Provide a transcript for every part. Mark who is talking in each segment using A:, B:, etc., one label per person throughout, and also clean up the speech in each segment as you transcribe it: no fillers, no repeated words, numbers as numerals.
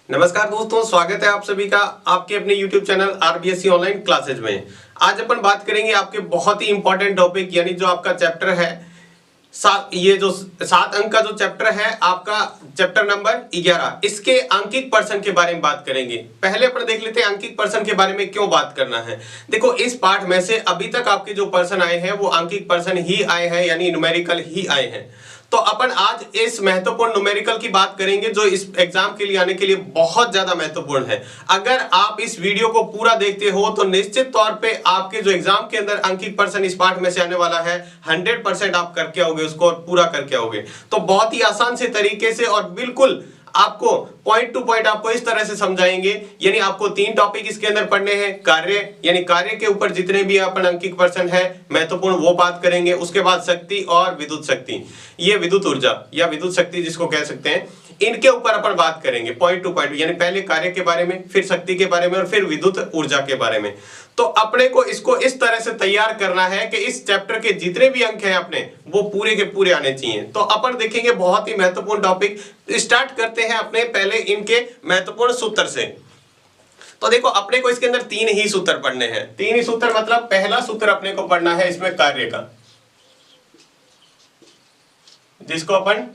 A: नमस्कार दोस्तों, स्वागत है आप सभी का आपके अपने YouTube channel RBSC online classes में। आज अपन बात करेंगे आपके बहुत ही इंपॉर्टेंट टॉपिक यानी जो आपका चैप्टर है ये जो 7 अंक का जो चैप्टर है आपका चैप्टर नंबर 11, इसके अंकित पर्सन के बारे में बात करेंगे। पहले अपन देख लेते हैं अंकित पर्सन के बारे में क्यों बात करना है। देखो, इस पार्ट में से अभी तक आपके जो पर्सन आए हैं वो अंकित पर्सन ही आए हैं, यानी न्यूमेरिकल ही आए हैं। तो अपन आज इस महत्वपूर्ण न्यूमेरिकल की बात करेंगे जो इस एग्जाम के लिए आने के लिए बहुत ज्यादा महत्वपूर्ण है। अगर आप इस वीडियो को पूरा देखते हो तो निश्चित तौर पे आपके जो एग्जाम के अंदर अंकित पर्सन इस पार्ट में से आने वाला है 100% आप करके आओगे, उसको पूरा करके आओगे। तो बहुत ही आसान से तरीके से और बिल्कुल आपको पॉइंट टू पॉइंट आपको इस तरह से समझाएंगे। यानी आपको 3 टॉपिक इसके अंदर पढ़ने हैं। कार्य, यानी कार्य के ऊपर जितने भी अपन अंकित पर्सन है महत्वपूर्ण वो बात करेंगे। उसके बाद शक्ति और विद्युत शक्ति, ये विद्युत ऊर्जा या विद्युत शक्ति जिसको कह सकते हैं, इनके ऊपर अपन बात करेंगे पॉइंट टू पॉइंट। यानी पहले कार्य के बारे में, फिर शक्ति के बारे में और फिर विद्युत ऊर्जा के बारे में। तो अपने को इसको इस तरह से तैयार करना है कि इस चैप्टर के जितने भी अंक हैं अपने वो पूरे के पूरे आने चाहिए। तो अपन देखेंगे बहुत ही महत्वपूर्ण टॉपिक। स्टार्ट करते हैं अपने पहले इनके महत्वपूर्ण सूत्र से। तो देखो, अपने को इसके अंदर 3 ही सूत्र पढ़ने हैं। 3 ही सूत्र मतलब पहला सूत्र अपने को पढ़ना है इसमें कार्य का, जिसको अपन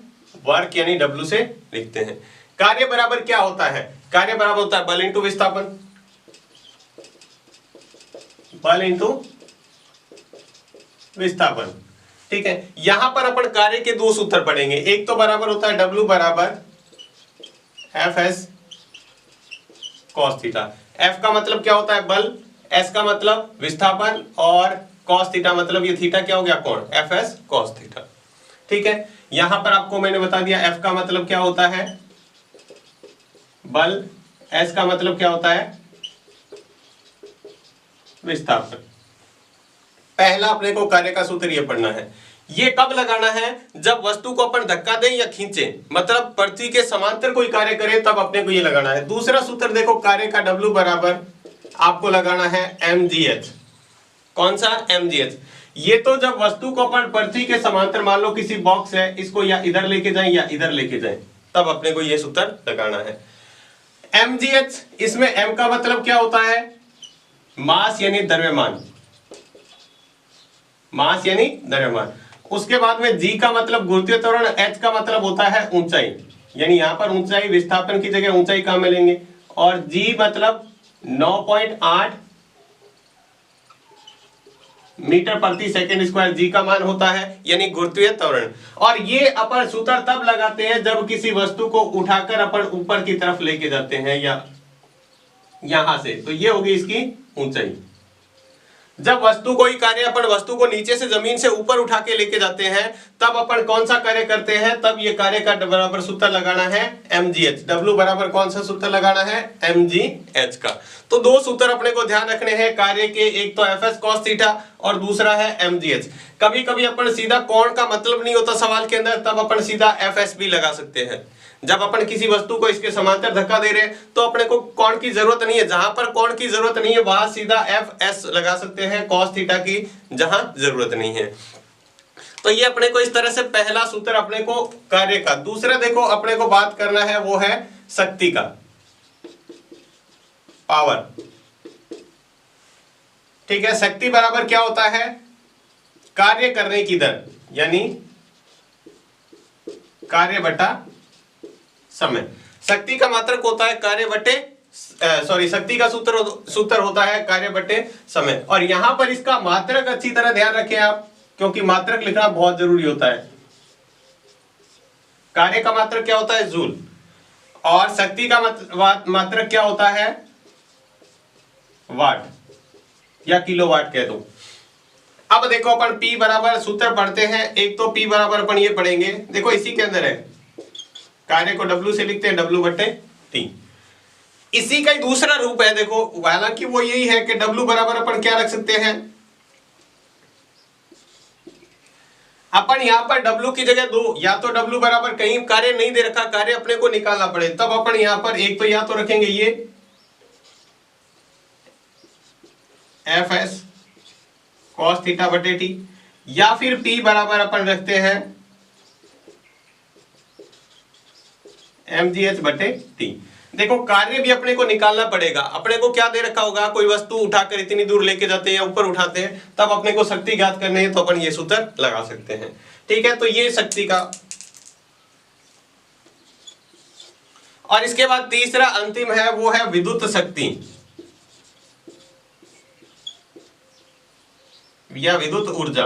A: वर्क यानी W से लिखते हैं। कार्य बराबर क्या होता है? कार्य बराबर होता है बल इंटू विस्थापन, बल इंटू विस्थापन। ठीक है, यहां पर अपन कार्य के 2 सूत्र पढ़ेंगे। एक तो बराबर होता है W बराबर Fs cos थीटा। F का मतलब क्या होता है? बल, S का मतलब विस्थापन और cos थीटा मतलब ये थीटा क्या हो गया? कोण, Fs cos थीटा। ठीक है, यहां पर आपको मैंने बता दिया F का मतलब क्या होता है? बल, S का मतलब क्या होता है? विस्थापन। पहला अपने को कार्य का सूत्र ये पढ़ना है। ये कब लगाना है? जब वस्तु को अपन धक्का दें या खींचें, मतलब पृथ्वी के समांतर कोई कार्य करें तब अपने को ये लगाना है। दूसरा सूत्र देखो, कार्य का W बराबर आपको लगाना है mgh। कौन सा? mgh। ये तो जब वस्तु को अपन पृथ्वी के समांतर, मान लो किसी बॉक्स है, इसको या इधर लेके जाएं या इधर लेके जाएं, तब अपने को ये सूत्र लगाना है mgh। इसमें m का मतलब क्या होता है? मास यानी द्रव्यमान, मास यानी द्रव्यमान। उसके बाद में G का मतलब गुरुत्वीय त्वरण, H का मतलब होता है ऊंचाई, यानी यहां पर ऊंचाई, विस्थापन की जगह ऊंचाई काम में लेंगे। और G मतलब 9.8 मीटर प्रति सेकंड स्क्वायर G का मान होता है, यानी गुरुत्वीय त्वरण। और ये अपन सूत्र तब लगाते हैं जब किसी वस्तु को उठाकर अपन ऊपर की तरफ लेके जाते हैं या यहां से, तो ये होगी इसकी ऊंचाई। जब वस्तु कोई कार्य अपन वस्तु को नीचे से जमीन से ऊपर उठा के लेके जाते हैं तब अपन कौन सा कार्य करते हैं? तब ये कार्य का बराबर सूत्र लगाना है mgh। W बराबर कौन सा सूत्र लगाना है? mgh का। तो 2 सूत्र अपने को ध्यान रखने हैं कार्य के, एक तो Fs cos थीटा और दूसरा है mgh। कभी कभी अपन सीधा कोण का मतलब नहीं होता सवाल के अंदर, तब अपन सीधा Fs भी लगा सकते हैं। जब अपन किसी वस्तु को इसके समांतर धक्का दे रहे हैं तो अपने को कोण की जरूरत नहीं है, जहां पर कोण की जरूरत नहीं है वहां सीधा Fs लगा सकते हैं cos थीटा की जहां जरूरत नहीं है। तो ये अपने को इस तरह से पहला सूत्र अपने को कार्य का। दूसरा देखो, अपने को बात करना है वो है शक्ति का, पावर। ठीक है, शक्ति बराबर क्या होता है? कार्य करने की दर, यानी कार्य बटा समय। शक्ति का मात्रक होता है कार्य बटे शक्ति का सूत्र होता है कार्य बटे समय। और यहां पर इसका मात्रक अच्छी तरह ध्यान रखें आप, क्योंकि मात्रक लिखना बहुत जरूरी होता है। कार्य का मात्रक क्या होता है? जूल। और शक्ति का मात्रक क्या होता है? वाट या किलोवाट कह दो। अब देखो, अपन P बराबर सूत्र पढ़ते हैं। एक तो P बराबर अपन ये पढ़ेंगे, देखो इसी के अंदर है, कार्य को W से लिखते हैं W बटे T। इसी का ही दूसरा रूप है। देखो, हालांकि वो यही है कि W बराबर अपन क्या रख सकते हैं? अपन यहां पर W की जगह 2, या तो W बराबर कहीं कार्य नहीं दे रखा, कार्य अपने को निकालना पड़े, तब अपन यहां पर एक तो या तो रखेंगे ये Fs cos थीटा बटे T, या फिर P बराबर अपन रखते हैं mgh बटे टी। देखो कार्य भी अपने को निकालना पड़ेगा। अपने को क्या दे रखा होगा, कोई वस्तु उठाकर इतनी दूर लेके जाते हैं या ऊपर उठाते हैं, तब अपने को शक्ति ज्ञात करनी है, तो अपन ये सूत्र लगा सकते हैं। ठीक है, तो ये शक्ति का। और इसके बाद तीसरा अंतिम है, वो है विद्युत शक्ति या विद्युत ऊर्जा।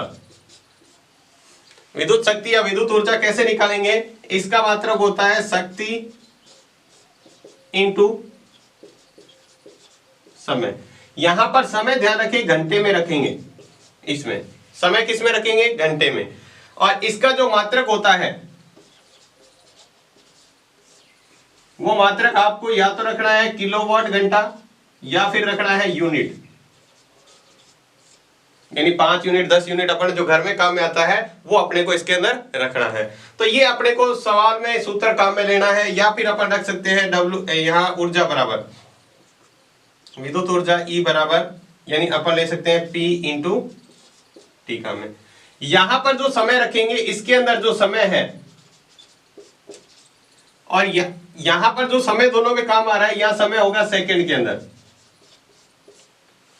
A: विद्युत शक्ति या विद्युत ऊर्जा कैसे निकालेंगे, इसका मात्रक होता है शक्ति इंटू समय। यहां पर समय ध्यान रखिए घंटे में रखेंगे, इसमें समय किस में रखेंगे, घंटे में। और इसका जो मात्रक होता है वो मात्रक आपको या तो रखना है किलोवाट घंटा या फिर रखना है यूनिट, यानी 5 यूनिट 10 यूनिट अपन जो घर में काम में आता है वो अपने को इसके अंदर रखना है। तो ये अपने को सवाल में सूत्र काम में लेना है, या फिर अपन रख सकते हैं W, यहाँ ऊर्जा बराबर विद्युत ऊर्जा E बराबर, यानी अपन ले सकते हैं P इंटू टी काम में। यहां पर जो समय रखेंगे इसके अंदर जो समय है और यहां पर जो समय दोनों में काम आ रहा है, यह समय होगा सेकंड के अंदर।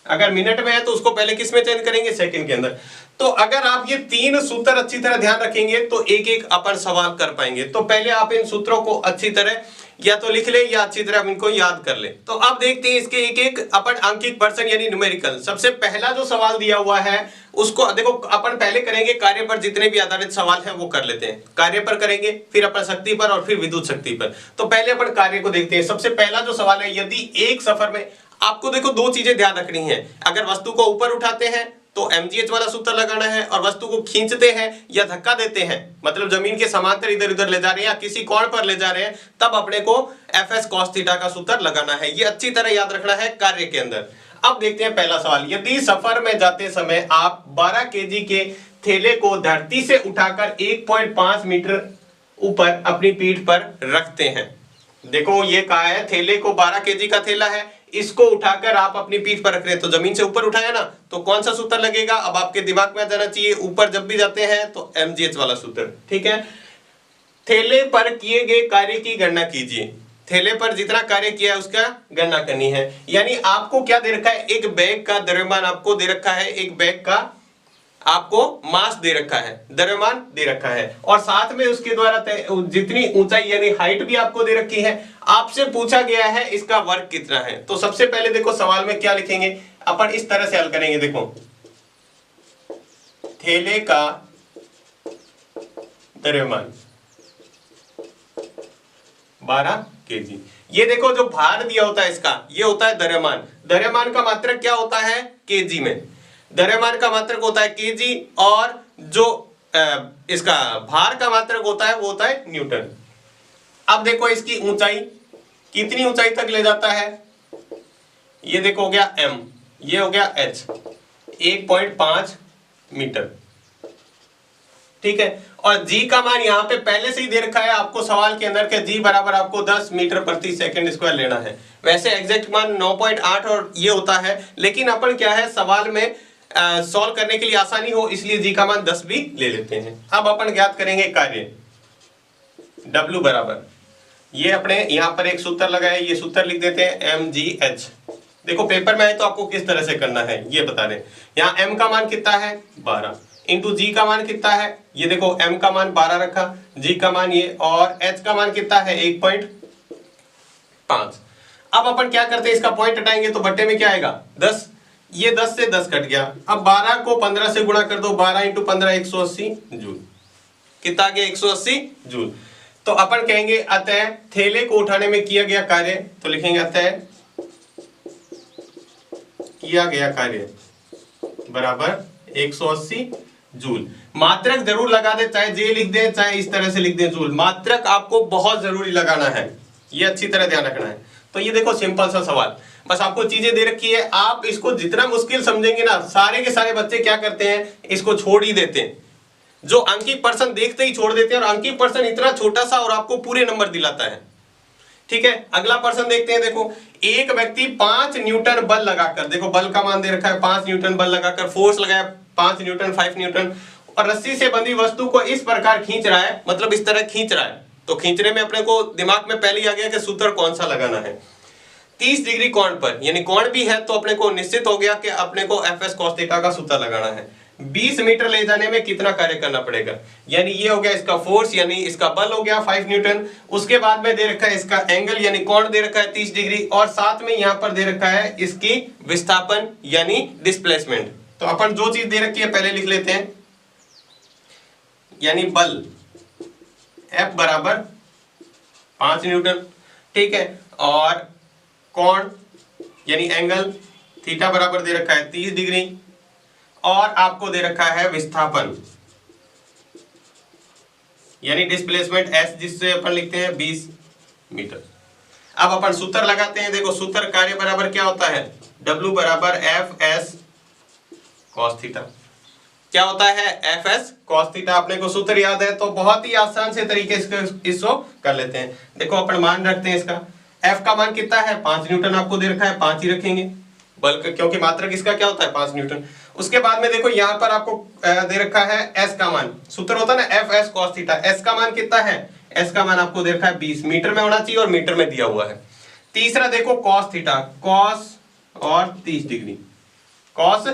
A: अगर मिनट में है तो उसको पहले किस में चेंज करेंगे, सेकंड के अंदर। तो अगर आप ये 3 सूत्र अच्छी तरह ध्यान रखेंगे तो एक एक अपन सवाल कर पाएंगे। तो पहले आप इन सूत्रों को अच्छी तरह या तो लिख ले या अच्छी तरह इनको याद कर ले। तो अब देखते हैं इसके एक एक अपन अंकित पर्सन यानी न्यूमेरिकल। सबसे पहला जो सवाल दिया हुआ है उसको देखो, अपन पहले करेंगे कार्य पर, जितने भी आधारित सवाल है वो कर लेते हैं। कार्य पर करेंगे, फिर अपन शक्ति पर और फिर विद्युत शक्ति पर। तो पहले अपन कार्य को देखते हैं। सबसे पहला जो सवाल है, यदि एक सफर में आपको देखो 2 चीजें ध्यान रखनी है। अगर वस्तु को ऊपर उठाते हैं तो mgh वाला सूत्र लगाना है, और वस्तु को खींचते हैं या धक्का देते हैं, मतलब जमीन के समांतर इधर उधर ले जा रहे हैं या किसी कोण पर ले जा रहे हैं, तब अपने को fs cos थीटा का सूत्र लगाना है। ये अच्छी तरह याद रखना है कार्य के अंदर। अब देखते हैं पहला सवाल। यदि सफर में जाते समय आप 12 केजी के थैले को धरती से उठाकर 1.5 मीटर ऊपर अपनी पीठ पर रखते हैं। देखो ये कहा है थैले को 12 केजी का थैला है, इसको उठाकर आप अपनी पीठ पर रख रहे हैं, तो जमीन से ऊपर उठाया ना, तो कौन सा सूत्र लगेगा। अब आपके दिमाग में आ जाना चाहिए, ऊपर जब भी जाते हैं तो mgh वाला सूत्र। ठीक है, थैले पर किए गए कार्य की गणना कीजिए। थैले पर जितना कार्य किया है उसका गणना करनी है। यानी आपको क्या दे रखा है, एक बैग का द्रव्यमान आपको दे रखा है, एक बैग का आपको मास दे रखा है, द्रव्यमान दे रखा है, और साथ में उसके द्वारा जितनी ऊंचाई यानी हाइट भी आपको दे रखी है। आपसे पूछा गया है इसका वर्ग कितना है। तो सबसे पहले देखो सवाल में क्या लिखेंगे, अपन इस तरह से हल करेंगे। देखो थैले का द्रव्यमान 12 केजी। ये देखो जो भार दिया होता है इसका, ये होता है द्रव्यमान। द्रव्यमान का मात्रक क्या होता है, केजी में। द्रव्यमान का मात्रक होता है केजी, और जो इसका भार का मात्रक होता है वो होता है न्यूटन। अब देखो इसकी ऊंचाई कितनी ऊंचाई तक ले जाता है, ये देखो हो गया m, ये हो गया h, 1.5 मीटर। ठीक है, और g का मान यहाँ पे पहले से ही दे रखा है आपको सवाल के अंदर के g बराबर आपको 10 मीटर प्रति सेकंड स्क्वायर लेना है। वैसे एग्जैक्ट मान 9.8 और ये होता है, लेकिन अपन क्या है सवाल में सॉल्व करने के लिए आसानी हो इसलिए g का मान 10 भी ले लेते हैं। अब अपन ज्ञात करेंगे कार्य W बराबर, ये अपने यहाँ पर एक सूत्र लगा है, ये सूत्र लिख देते हैं mgh। देखो पेपर में आए तो आपको किस तरह से करना है ये बता रहे हैं। यहाँ m का मान कितना है 12 इंटू जी का मान कितना है, ये देखो m का मान 12 रखा, g का मान ये, और h का मान कितना है 1.5। अब अपन क्या करते हैं, इसका पॉइंट हटाएंगे तो बट्टे में क्या आएगा 10, ये 10 से 10 कट गया। अब 12 को 15 से गुणा कर दो, 12 इंटू 15 180 जूल। कितना आ गया 180 जूल। तो अपन कहेंगे अतः थैले को उठाने में किया गया कार्य, तो लिखेंगे अतः किया गया कार्य बराबर 180 जूल। मात्रक जरूर लगा दे, चाहे जे लिख दे चाहे इस तरह से लिख दे जूल, मात्रक आपको बहुत जरूरी लगाना है, ये अच्छी तरह ध्यान रखना है। तो ये देखो सिंपल सा सवाल, बस आपको चीजें दे रखी है, आप इसको जितना मुश्किल समझेंगे ना, सारे के सारे बच्चे क्या करते हैं इसको छोड़ ही देते हैं। जो अंकित पर्सन देखते ही छोड़ देते हैं, और अंकित पर्सन इतना छोटा सा और आपको पूरे नंबर दिलाता है। ठीक है, अगला पर्सन देखते हैं। देखो एक व्यक्ति 5 न्यूटन बल लगाकर, देखो बल का मान दे रखा है 5 न्यूटन बल लगाकर, फोर्स लगाया 5 न्यूटन 5 न्यूटन, और रस्सी से बंधी वस्तु को इस प्रकार खींच रहा है, मतलब इस तरह खींच रहा है। तो खींचने में अपने को दिमाग में पहले ही आ गया कि सूत्र कौन सा लगाना है। 30 डिग्री कोण पर, यानी कोण भी है तो अपने को निश्चित हो गया कि अपने को एफ एस कॉस थीटा का सूत्र लगाना है। 20 मीटर ले जाने में कितना कार्य करना पड़ेगा, यानी ये हो गया इसका फोर्स, यानी इसका बल हो गया 5 न्यूटन। उसके बाद में दे रखा है इसका एंगल यानी कोण दे रखा है 30 डिग्री, और साथ में यहां पर दे रखा है इसकी विस्थापन यानी डिस्प्लेसमेंट। तो अपन जो चीज दे रखी है पहले लिख लेते हैं, यानी बल F बराबर 5 न्यूटन, ठीक है, और कोण यानी एंगल थीटा बराबर दे रखा है 30 डिग्री, और आपको दे रखा है विस्थापन यानी डिस्प्लेसमेंट S, जिससे अपन लिखते हैं 20 मीटर। अब अपन सूत्र लगाते हैं। देखो सूत्र कार्य बराबर क्या होता है, W बराबर एफ एस कॉस थीटा। क्या होता है, एफ एस कॉस थीटा। अपने को सूत्र याद है तो बहुत ही आसान से तरीके से इसको कर लेते हैं। देखो अपन मान रखते हैं इसका, F का मान कितना है 5 न्यूटन आपको दे रखा है, 5 ही रखेंगे, बल्कि क्योंकि मात्रक इसका क्या होता है 5 न्यूटन। उसके बाद में देखो यहां पर आपको दे रखा है S का मान, सूत्र होता है ना F S cos theta. S का मान कितना है, S का मान आपको दे रखा है 20 मीटर में होना चाहिए और मीटर में दिया हुआ है। तीसरा देखो कॉस थीटा, कॉस और 30 डिग्री, कॉस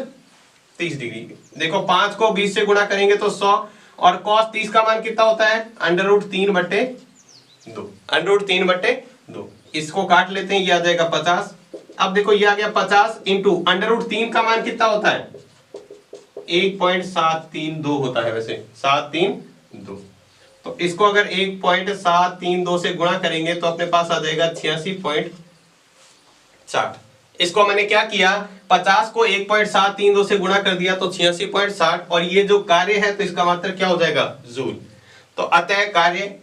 A: 30 डिग्री। देखो 5 को 20 से गुणा करेंगे तो 100, और कॉस 30 का मान कितना होता है √3/2, √3/2। इसको काट लेते हैं, ये आ जाएगा 50। अब देखो ये आ गया 50 इंटू √3 का मान कितना होता है 1.732 होता है, वैसे 732। तो इसको अगर 1.732 से गुणा करेंगे तो अपने पास आ जाएगा 86.60। इसको मैंने क्या किया, 50 को 1.732 से गुणा कर दिया तो 86.60, और ये जो कार्य है तो इसका मात्रक क्या हो जाएगा जूल। तो अतः कार्य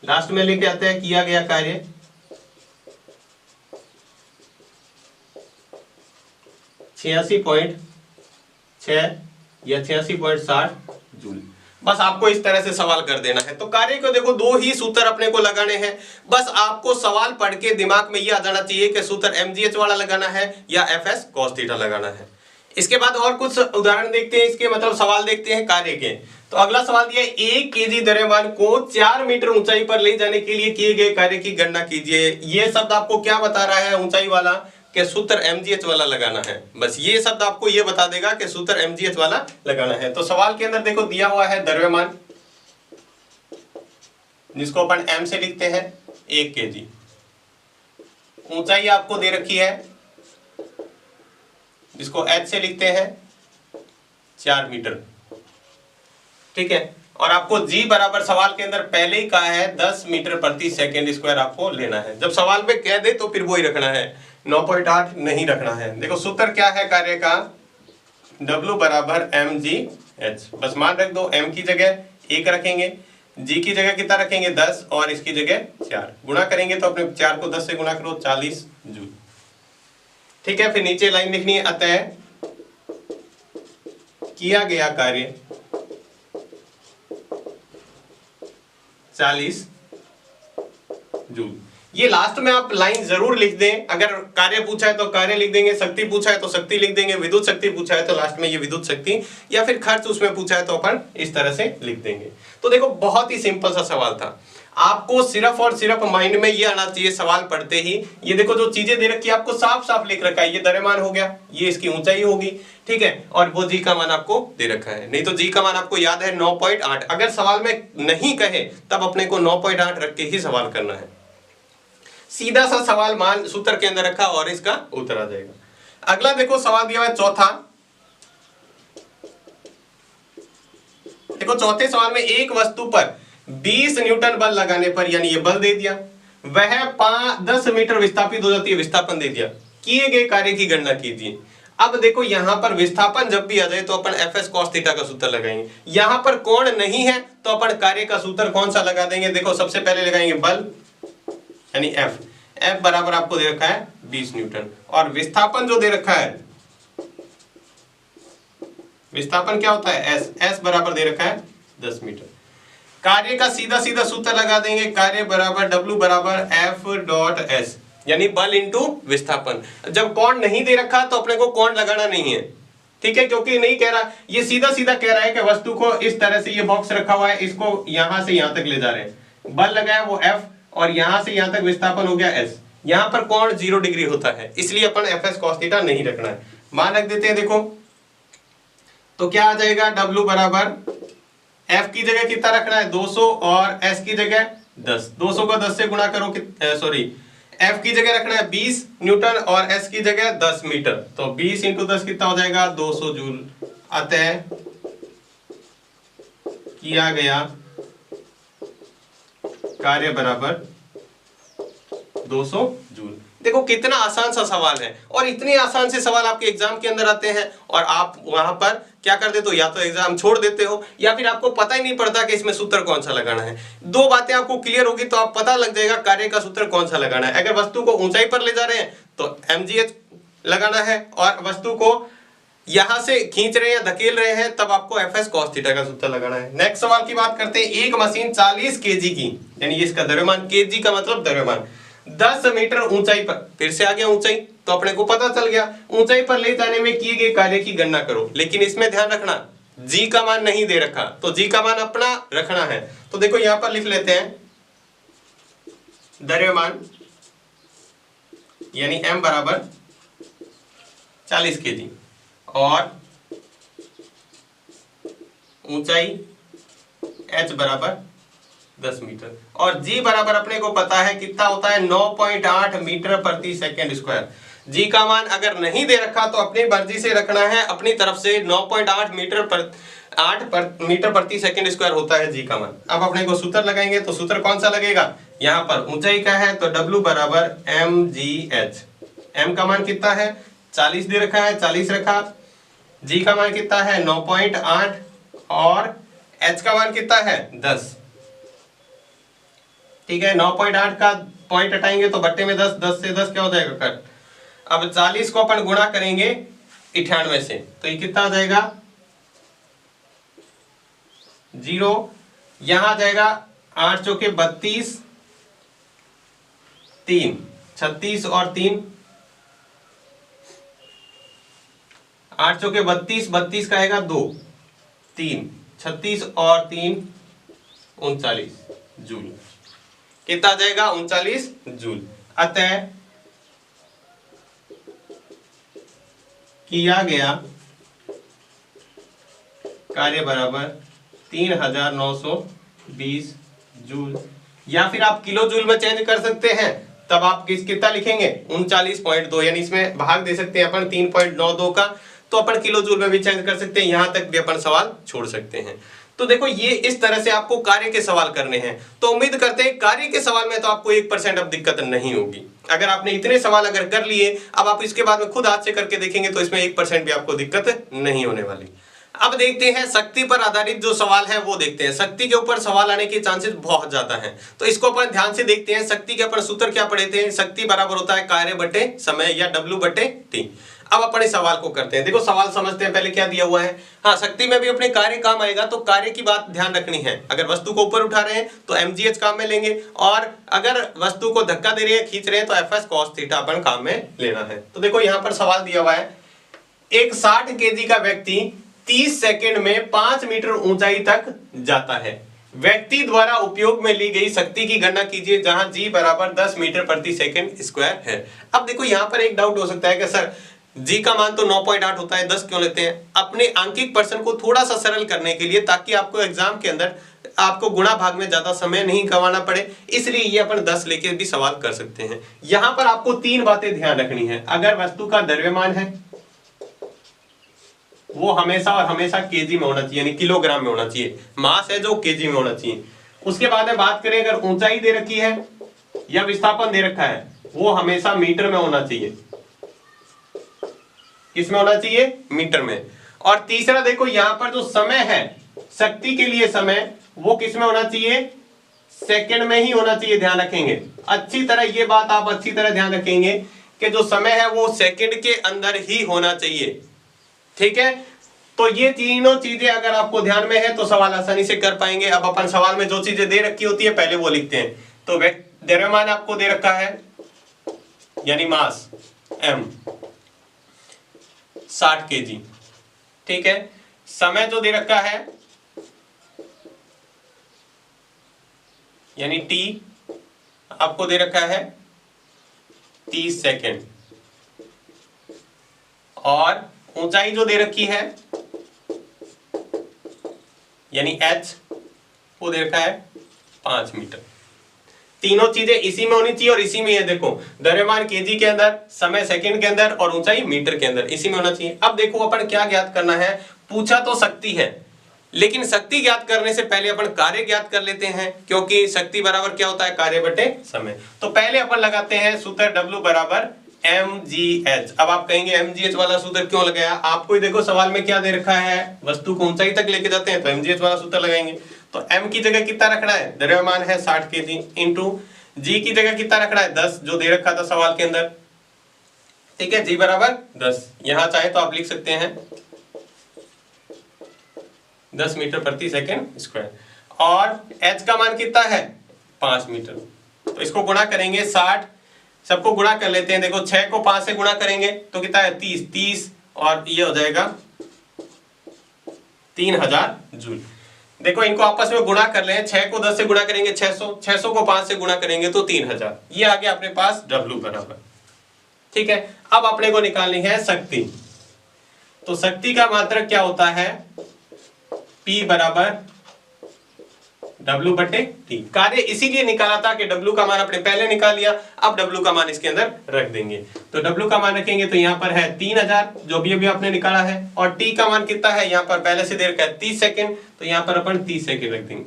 A: लास्ट में लेके आते हैं, किया गया कार्य 86.6 या 86.60 जूल। बस आपको इस तरह से सवाल कर देना है। तो कार्य को देखो दो ही सूत्र अपने को लगाने हैं, बस आपको सवाल पढ़ के दिमाग में ये आ जाना चाहिए कि सूत्र mgh वाला लगाना है या एफ एस कॉस थीटा लगाना है। इसके बाद और कुछ उदाहरण देखते हैं, इसके मतलब सवाल देखते हैं कार्य के। तो अगला सवाल दिया है 1 केजी द्रव्यमान को 4 मीटर ऊंचाई पर ले जाने के लिए किए गए कार्य की गणना कीजिए। ये शब्द आपको क्या बता रहा है, ऊंचाई वाला, कि सूत्र mgh वाला लगाना है। बस ये शब्द आपको ये बता देगा कि सूत्र mgh वाला लगाना है। तो सवाल के अंदर देखो दिया हुआ है द्रव्यमान, जिसको अपन m से लिखते हैं 1 केजी, ऊंचाई आपको दे रखी है जिसको h से लिखते हैं 4 मीटर, ठीक है, और आपको g बराबर सवाल के अंदर पहले ही कहा है 10 मीटर प्रति सेकेंड स्क्वायर आपको लेना है। जब सवाल में कह दे तो फिर वो ही रखना है, 9.8 नहीं रखना है। देखो सूत्र क्या है कार्य का, W बराबर mgh। बस मान रख दो, m की जगह 1 रखेंगे, g की जगह कितना रखेंगे 10, और इसकी जगह 4। गुणा करेंगे तो अपने 4 को 10 से गुणा करो 40 जूल, ठीक है। फिर नीचे लाइन लिखनी है, अतः किया गया कार्य 40 जूल। ये लास्ट में आप लाइन जरूर लिख दें। अगर कार्य पूछा है तो कार्य लिख देंगे, शक्ति पूछा है तो शक्ति लिख देंगे, विद्युत शक्ति पूछा है तो लास्ट में ये विद्युत शक्ति, या फिर खर्च उसमें पूछा है तो अपन इस तरह से लिख देंगे। तो देखो बहुत ही सिंपल सा सवाल था, आपको सिर्फ और सिर्फ माइंड में ये आना चाहिए सवाल पढ़ते ही। ये देखो जो चीजें दे रखी है आपको साफ साफ लिख रखा है, ये द्रव्यमान हो गया, ये इसकी ऊंचाई होगी, ठीक है, और वो जी का मान आपको दे रखा है। नहीं तो जी का मान आपको याद है 9.8। अगर सवाल में नहीं कहे तब अपने को 9.8 रख के ही सवाल करना है। सीधा सा सवाल मान सूत्र के अंदर रखा और इसका उत्तर आ जाएगा। अगला देखो सवाल दिया है चौथा। देखो चौथे सवाल में एक वस्तु पर 20 न्यूटन बल लगाने पर, यानी ये बल दे दिया, वह 10 मीटर विस्थापित हो जाती है, विस्थापन दे दिया, किए गए कार्य की गणना कीजिए। अब देखो यहां पर विस्थापन जब भी आ जाए तो अपन एफ एस कॉस थीटा का सूत्र लगाएंगे। यहां पर कोण नहीं है तो अपन कार्य का सूत्र कौन सा लगा देंगे, देखो सबसे पहले लगाएंगे बल यानी F बराबर आपको दे रखा है 20 न्यूटन, और विस्थापन जो दे रखा है, विस्थापन क्या होता है S बराबर दे रखा है 10 मीटर। कार्य का सीधा सीधा सूत्र लगा देंगे, कार्य बराबर W बराबर F.S, यानी बल इंटू विस्थापन। जब कोण नहीं दे रखा तो अपने को कोण लगाना नहीं है, ठीक है, क्योंकि नहीं कह रहा, ये सीधा सीधा कह रहा है कि वस्तु को इस तरह से, ये बॉक्स रखा हुआ है, इसको यहां से यहां तक ले जा रहे हैं, बल लगा है वो F, और यहां से यहां तक विस्थापन हो गया S। यहां पर कोण 0 डिग्री होता है, इसलिए अपन Fs cos थीटा नहीं रखना है। मान रख देते हैं, देखो तो क्या आ जाएगा, W बराबर F की जगह कितना रखना है 200 और S की जगह 10। 200 को 10 से गुणा करो, सॉरी F की जगह रखना है 20 न्यूटन और S की जगह 10 मीटर, तो 20 इंटू 10 कितना हो जाएगा 200 जूल। अतः किया गया कार्य बराबर 200 जूल। देखो कितना आसान सा सवाल है, और इतने आसान से सवाल आपके एग्जाम के अंदर आते हैं और आप वहां पर क्या कर देते हो, या तो एग्जाम छोड़ देते हो या फिर आपको पता ही नहीं पड़ता कि इसमें सूत्र कौन सा लगाना है। दो बातें आपको क्लियर होगी तो आप पता लग जाएगा कार्य का सूत्र कौन सा लगाना है। अगर वस्तु को ऊंचाई पर ले जा रहे हैं तो mgh लगाना है, और वस्तु को यहां से खींच रहे हैं या धकेल रहे हैं तब आपको Fs cos थीटा का सूत्र लगाना है। नेक्स्ट सवाल की बात करते हैं। एक मशीन 40 केजी की, यानी इसका द्रव्यमान, केजी का मतलब द्रव्यमान, 10 मीटर ऊंचाई पर, फिर से आ गया ऊंचाई तो अपने को पता चल गया, ऊंचाई पर ले जाने में किए गए कार्य की गणना करो। लेकिन इसमें ध्यान रखना जी का मान नहीं दे रखा, तो जी का मान अपना रखना है। तो देखो यहां पर लिख लेते हैं द्रव्यमान यानी m बराबर 40 केजी और ऊंचाई h बराबर 10 मीटर, और g बराबर अपने को पता है कितना होता है 9.8 मीटर प्रति सेकंड स्क्वायर। g का मान अगर नहीं दे रखा तो अपनी मर्जी से रखना है, अपनी तरफ से 9.8 मीटर प्रति सेकंड स्क्वायर होता है g का मान। अब अपने को सूत्र लगाएंगे तो सूत्र कौन सा लगेगा, यहाँ पर ऊंचाई का है तो w बराबर mgh। m का मान कितना है 40 दे रखा है, 40 रखा, g का मान कितना है 9.8 और h का मान कितना है 10। ठीक है, 9.8 का पॉइंट हटाएंगे तो बट्टे में 10, 10 से 10 क्या हो जाएगा कट। अब 40 को अपन गुणा करेंगे 98 से तो ये कितना आ जाएगा 0, यहां आ जाएगा 8 चौके 32, 3 36 और 3 8 चौके 32, 32 का आएगा 2, 3 36 और 3 39 जूल। कितना आ जाएगा 39 जूल। अतः किया गया कार्य बराबर 3920 जूल, या फिर आप किलो जूल में चेंज कर सकते हैं, तब आप कितना लिखेंगे 39.2, यानी इसमें भाग दे सकते हैं अपन 3.92 का, तो अपन किलो जूल में भी चेंज कर सकते हैं, यहां तक भी अपन सवाल छोड़ सकते हैं। तो देखो ये इस तरह से आपको कार्य के सवाल करने हैं। तो उम्मीद करते हैं कार्य के सवाल में तो आपको 1% अब दिक्कत नहीं होगी। अगर आपने इतने सवाल अगर कर लिए, अब आप इसके बाद में खुद हाथ से करके देखेंगे तो इसमें 1% भी आपको दिक्कत नहीं होने वाली। अब देखते हैं शक्ति पर आधारित जो सवाल है वो देखते हैं। शक्ति के ऊपर सवाल आने के चांसेस बहुत ज्यादा हैं, तो इसको अपन ध्यान से देखते हैं। शक्ति के अपन सूत्र क्या पढ़े थे, शक्ति बराबर होता है कार्य बटे समय या W बटे T। अब अपन इस सवाल को करते हैं। देखो सवाल समझते हैं, पहले क्या दिया हुआ है। हाँ, शक्ति में भी अपने कार्य काम आएगा, तो कार्य की बात ध्यान रखनी है। अगर वस्तु को ऊपर उठा रहे हैं तो mgh काम में लेंगे, और अगर वस्तु को धक्का दे रहे हैं, खींच रहे हैं, तो Fs cos थीटा अपन काम में लेना है। तो देखो यहाँ पर सवाल दिया हुआ है, एक 60 केजी का व्यक्ति 30 सेकंड में 5 मीटर ऊंचाई तक जाता है। व्यक्ति द्वारा उपयोग में ली गई शक्ति की गणना कीजिए, जहां g बराबर 10 मीटर प्रति सेकंड स्क्वायर है। अब देखो यहाँ पर एक डाउट हो सकता है कि सर g का मान तो 9.8 होता है, 10 क्यों लेते हैं। अपने आंकिक प्रश्न को थोड़ा सा सरल करने के लिए, ताकि आपको एग्जाम के अंदर आपको गुणा भाग में ज्यादा समय नहीं गंवाना पड़े, इसलिए ये अपन 10 लेके भी सवाल कर सकते हैं। यहां पर आपको 3 बातें ध्यान रखनी है। अगर वस्तु का द्रव्यमान है वो हमेशा और हमेशा केजी में होना चाहिए, यानी किलोग्राम में होना चाहिए। मास है जो केजी में होना चाहिए। उसके बाद में बात करें, अगर ऊंचाई दे रखी है या विस्थापन दे रखा है, वो हमेशा मीटर में होना चाहिए। किसमें होना चाहिए, मीटर में। और तीसरा देखो यहां पर जो समय है, शक्ति के लिए समय, वो किसमें होना चाहिए, सेकंड में ही होना चाहिए। ध्यान रखेंगे अच्छी तरह, ये बात आप अच्छी तरह ध्यान रखेंगे कि जो समय है वो सेकंड के अंदर ही होना चाहिए। ठीक है, तो ये तीनों चीजें अगर आपको ध्यान में है तो सवाल आसानी से कर पाएंगे। अब अपन सवाल में जो चीजें दे रखी होती है पहले वो लिखते हैं। तो द्रव्यमान आपको दे रखा है यानी मास m 60 केजी। ठीक है, समय जो दे रखा है यानी टी आपको दे रखा है 30 सेकेंड, और ऊंचाई जो दे रखी है यानी एच वो दे रखा है 5 मीटर। तीनों चीजें इसी में होनी चाहिए और इसी में है, देखो द्रव्यमान केजी के अंदर, समय सेकंड के अंदर और ऊंचाई मीटर के अंदर, इसी में होना चाहिए। अब देखो अपन क्या ज्ञात करना है, पूछा तो शक्ति है, लेकिन शक्ति ज्ञात करने से पहले अपन कार्य ज्ञात कर लेते हैं, क्योंकि शक्ति बराबर क्या होता है, कार्य बटे समय। तो पहले अपन लगाते हैं सूत्र W बराबर mgh। अब आप कहेंगे mgh वाला सूत्र क्यों लगाया, आपको देखो सवाल में क्या दे रखा है, वस्तु को ऊंचाई तक लेके जाते हैं तो mgh वाला सूत्र लगाएंगे। तो m की जगह कितना रखना है, द्रव्यमान है 60 केजी, इंटू g की जगह कितना रखना है 10, जो दे रखा था सवाल के अंदर, ठीक है, g बराबर 10। यहां चाहे तो आप लिख सकते हैं 10 मीटर प्रति सेकेंड स्क्वायर, और h का मान कितना है 5 मीटर। तो इसको गुणा करेंगे 60, सबको गुणा कर लेते हैं, देखो 6 को 5 से गुणा करेंगे तो कितना है 30 और ये हो जाएगा 3000 जूल। देखो इनको आपस में गुणा कर लें, 6 को 10 से गुणा करेंगे 600, 600 को 5 से गुणा करेंगे तो 3000, ये आ गया अपने पास W बराबर, ठीक है। अब अपने को निकालनी है शक्ति। तो शक्ति का मात्रक क्या होता है, P बराबर W बटे T। कार्य इसीलिए निकाला था कि W का मान अपने पहले निकाल लिया, अब W का मान इसके अंदर रख देंगे। तो W का मान रखेंगे तो यहाँ पर है 3000 जो भी अभी आपने निकाला है, और T का मान कितना है, यहाँ पर पहले से दे रखा है 30 सेकेंड, तो यहाँ पर अपन 30 सेकेंड रख देंगे।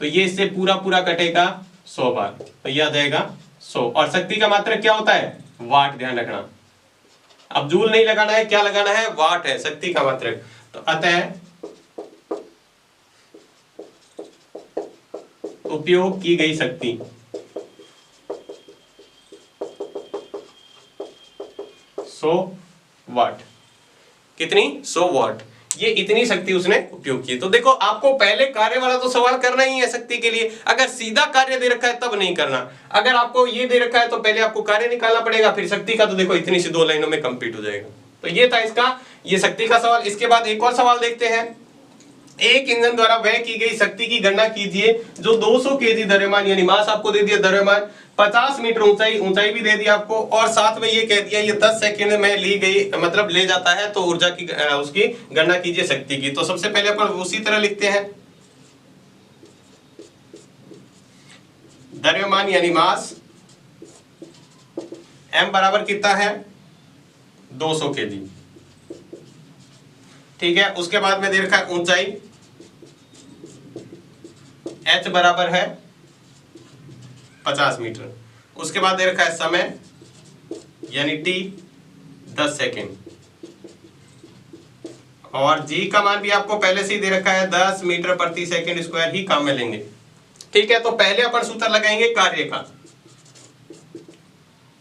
A: तो ये इससे पूरा पूरा कटेगा 100 बार, तो ये आ जाएगा 100। और शक्ति का मात्रक क्या होता है, वाट, ध्यान रखना। अब जूल नहीं लगाना है, क्या लगाना है, वाट है शक्ति का मात्रक। तो अतः उपयोग की गई शक्ति 100 वाट। कितनी, 100 वाट। ये इतनी शक्ति उसने उपयोग की। तो देखो आपको पहले कार्य वाला तो सवाल करना ही है शक्ति के लिए, अगर सीधा कार्य दे रखा है तब नहीं करना। अगर आपको ये दे रखा है तो पहले आपको कार्य निकालना पड़ेगा, फिर शक्ति का तो देखो इतनी सी 2 लाइनों में कंप्लीट हो जाएगा। तो ये था इसका, ये शक्ति का सवाल। इसके बाद एक और सवाल देखते हैं, एक इंजन द्वारा व्यय की गई शक्ति की गणना कीजिए जो 200 केजी द्रव्यमान, यानी मास आपको दे दिया द्रव्यमान, 50 मीटर ऊंचाई भी दे दिया आपको, और साथ में ये कह दिया ये 10 सेकंड में ली गई, मतलब ले जाता है, तो ऊर्जा की उसकी गणना कीजिए शक्ति की। तो सबसे पहले अपन उसी तरह लिखते हैं, द्रव्यमान यानी मास, m बराबर कितना है 200 केजी, ठीक है। उसके बाद में दे रखा है ऊंचाई, h बराबर है 50 मीटर। उसके बाद दे रखा है समय यानी t 10 सेकेंड, और g का मान भी आपको पहले से ही दे रखा है 10 मीटर प्रति सेकेंड स्क्वायर ही काम में लेंगे, ठीक है। तो पहले अपन सूत्र लगाएंगे कार्य का,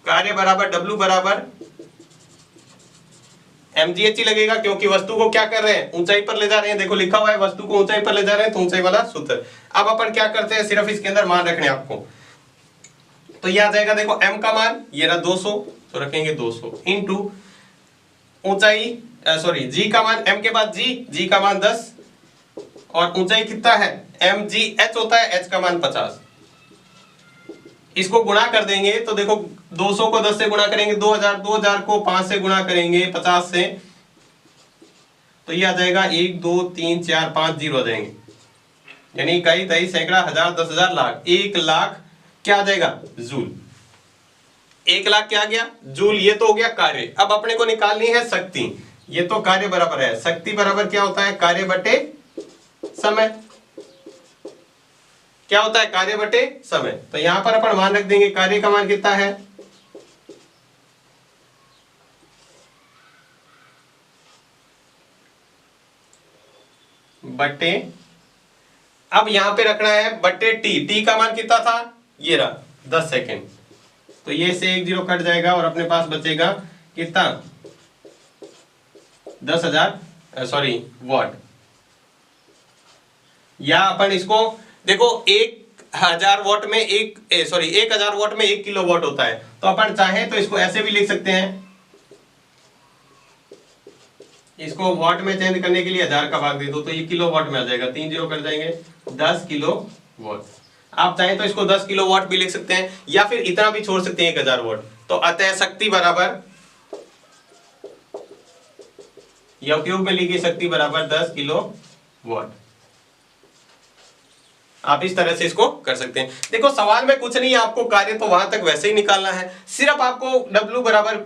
A: कार्य बराबर W बराबर mgh ही लगेगा, क्योंकि वस्तु को क्या कर रहे हैं, ऊंचाई पर ले जा रहे हैं। देखो लिखा हुआ है वस्तु को ऊंचाई पर ले जा रहे हैं, तो ऊंचाई वाला सूत्र। अब अपन क्या करते हैं, सिर्फ इसके अंदर मान रखने आपको, तो ये आ जाएगा, देखो m का मान ये रहा 200, तो रखेंगे 200 इंटू ऊंचाई, सॉरी g का मान, m के बाद g का मान 10, और ऊंचाई कितना है mgh होता है, h का मान 50। इसको गुणा कर देंगे तो देखो 200 को 10 से गुणा करेंगे 2000, 2000 को 5 से गुणा करेंगे 50 से, तो ये आ जाएगा 1 2 3 4 5 जीरो आ जाएंगे, यानी इकाई, दही, सैकड़ा, हजार, 10,000, लाख। 1 लाख क्या आ जाएगा, जूल। 1 लाख क्या आ गया, जूल। ये तो हो गया कार्य। अब अपने को निकालनी है शक्ति। ये तो कार्य बराबर है, शक्ति बराबर क्या होता है, कार्य बटे समय। क्या होता है, कार्य बटे समय। तो यहां पर अपन मान रख देंगे, कार्य का मान कितना है, बटे, अब यहां पे रखना है बटे टी का मान कितना था, ये रहा 10 सेकेंड, तो ये से 1 0 कट जाएगा और अपने पास बचेगा कितना, 10,000 सॉरी वाट। या अपन इसको देखो 1000 वाट में 1000 वाट में 1 किलो वाट होता है, तो अपन चाहे तो इसको ऐसे भी लिख सकते हैं, इसको वाट में चेंज करने के लिए 1000 का भाग दे दो तो ये किलो वाट में आ जाएगा, 3 0 कर जाएंगे, 10 किलो वाट। आप चाहें तो इसको 10 किलोवाट भी लिख सकते हैं या फिर इतना भी छोड़ सकते हैं 1000 वाट। तो अतः शक्ति बराबर, या उपयोग में ली गई शक्ति बराबर 10 किलोवाट। आप इस तरह से इसको कर सकते हैं। देखो सवाल में कुछ नहीं है, आपको कार्य तो वहां तक वैसे ही निकालना है, सिर्फ आपको W बराबर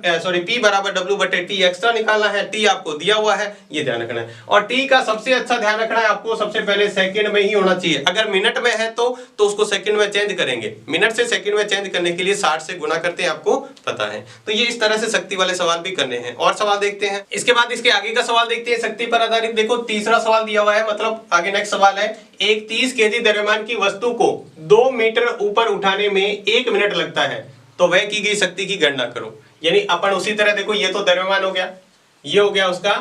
A: P बराबर W बटे T एक्स्ट्रा निकालना है। T आपको दिया हुआ है, ये ध्यान रखना है। और T का सबसे अच्छा ध्यान रखना है आपको, सबसे पहले सेकंड में ही होना चाहिए। अगर मिनट में है तो उसको सेकंड में चेंज करेंगे, मिनट से सेकंड में चेंज करने के लिए 60 से गुना करते हैं, आपको पता है। तो ये इस तरह से शक्ति वाले सवाल भी करने हैं। और सवाल देखते हैं, इसके बाद इसके आगे का सवाल देखते हैं शक्ति पर आधारित। देखो तीसरा सवाल दिया हुआ है, मतलब आगे नेक्स्ट सवाल है, एक 30 केजी द्रव्यमान की वस्तु को 2 मीटर ऊपर उठाने में 1 मिनट लगता है, तो वह की गई शक्ति की गणना करो। यानी अपन उसी तरह, देखो ये तो द्रव्यमान हो गया, ये हो गया उसका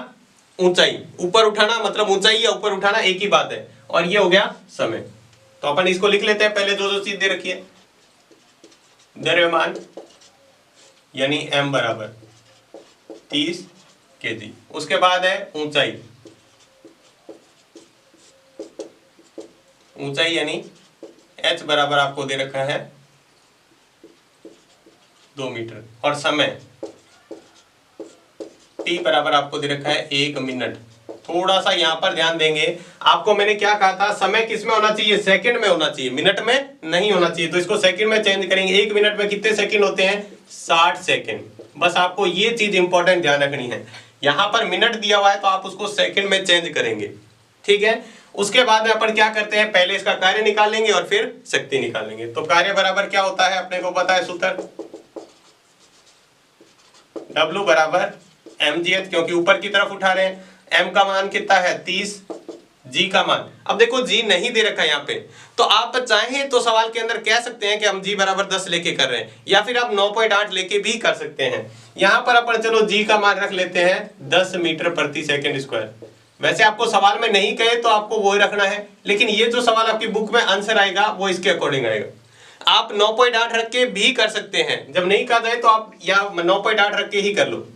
A: ऊंचाई, ऊपर उठाना मतलब ऊंचाई या ऊपर उठाना एक ही बात है, और ये हो गया समय। तो अपन इसको लिख लेते हैं, पहले जो चीज दे रखी है, द्रव्यमान यानी m बराबर 30 केजी, उसके बाद है ऊंचाई, ऊंचाई यानी h बराबर आपको दे रखा है 2 मीटर, और समय t बराबर आपको दे रखा है 1 मिनट। थोड़ा सा यहां पर ध्यान देंगे, आपको मैंने क्या कहा था, समय किस में होना चाहिए, सेकंड में होना चाहिए, मिनट में नहीं होना चाहिए। तो इसको सेकंड में चेंज करेंगे। 1 मिनट में कितने सेकंड होते हैं, 60 सेकंड। बस आपको ये चीज इंपॉर्टेंट ध्यान रखनी है, यहां पर मिनट दिया हुआ है तो आप उसको सेकंड में चेंज करेंगे, ठीक है। उसके बाद में अपन क्या करते हैं, पहले इसका कार्य निकालेंगे और फिर शक्ति निकालेंगे। तो कार्य बराबर क्या होता है, अपने को पता है सूत्र, W बराबर mgh, क्योंकि ऊपर की तरफ उठा रहे हैं। m का मान कितना है 30, g का मान, अब देखो g नहीं दे रखा है यहाँ पे, तो आप चाहें तो सवाल के अंदर कह सकते हैं कि हम g बराबर 10 लेके कर रहे हैं, या फिर आप 9.8 लेके भी कर सकते हैं। यहाँ पर अपन चलो g का मान रख लेते हैं 10 मीटर प्रति सेकंड स्क्वायर। वैसे आपको सवाल में नहीं कहे तो आपको वो ही रखना है, लेकिन ये जो सवाल आपकी बुक में आंसर आएगा वो इसके अकॉर्डिंग आएगा। आप 9.8 रख के भी कर सकते हैं, जब नहीं कहा जाए तो आप या 9.8 रख के ही कर लो,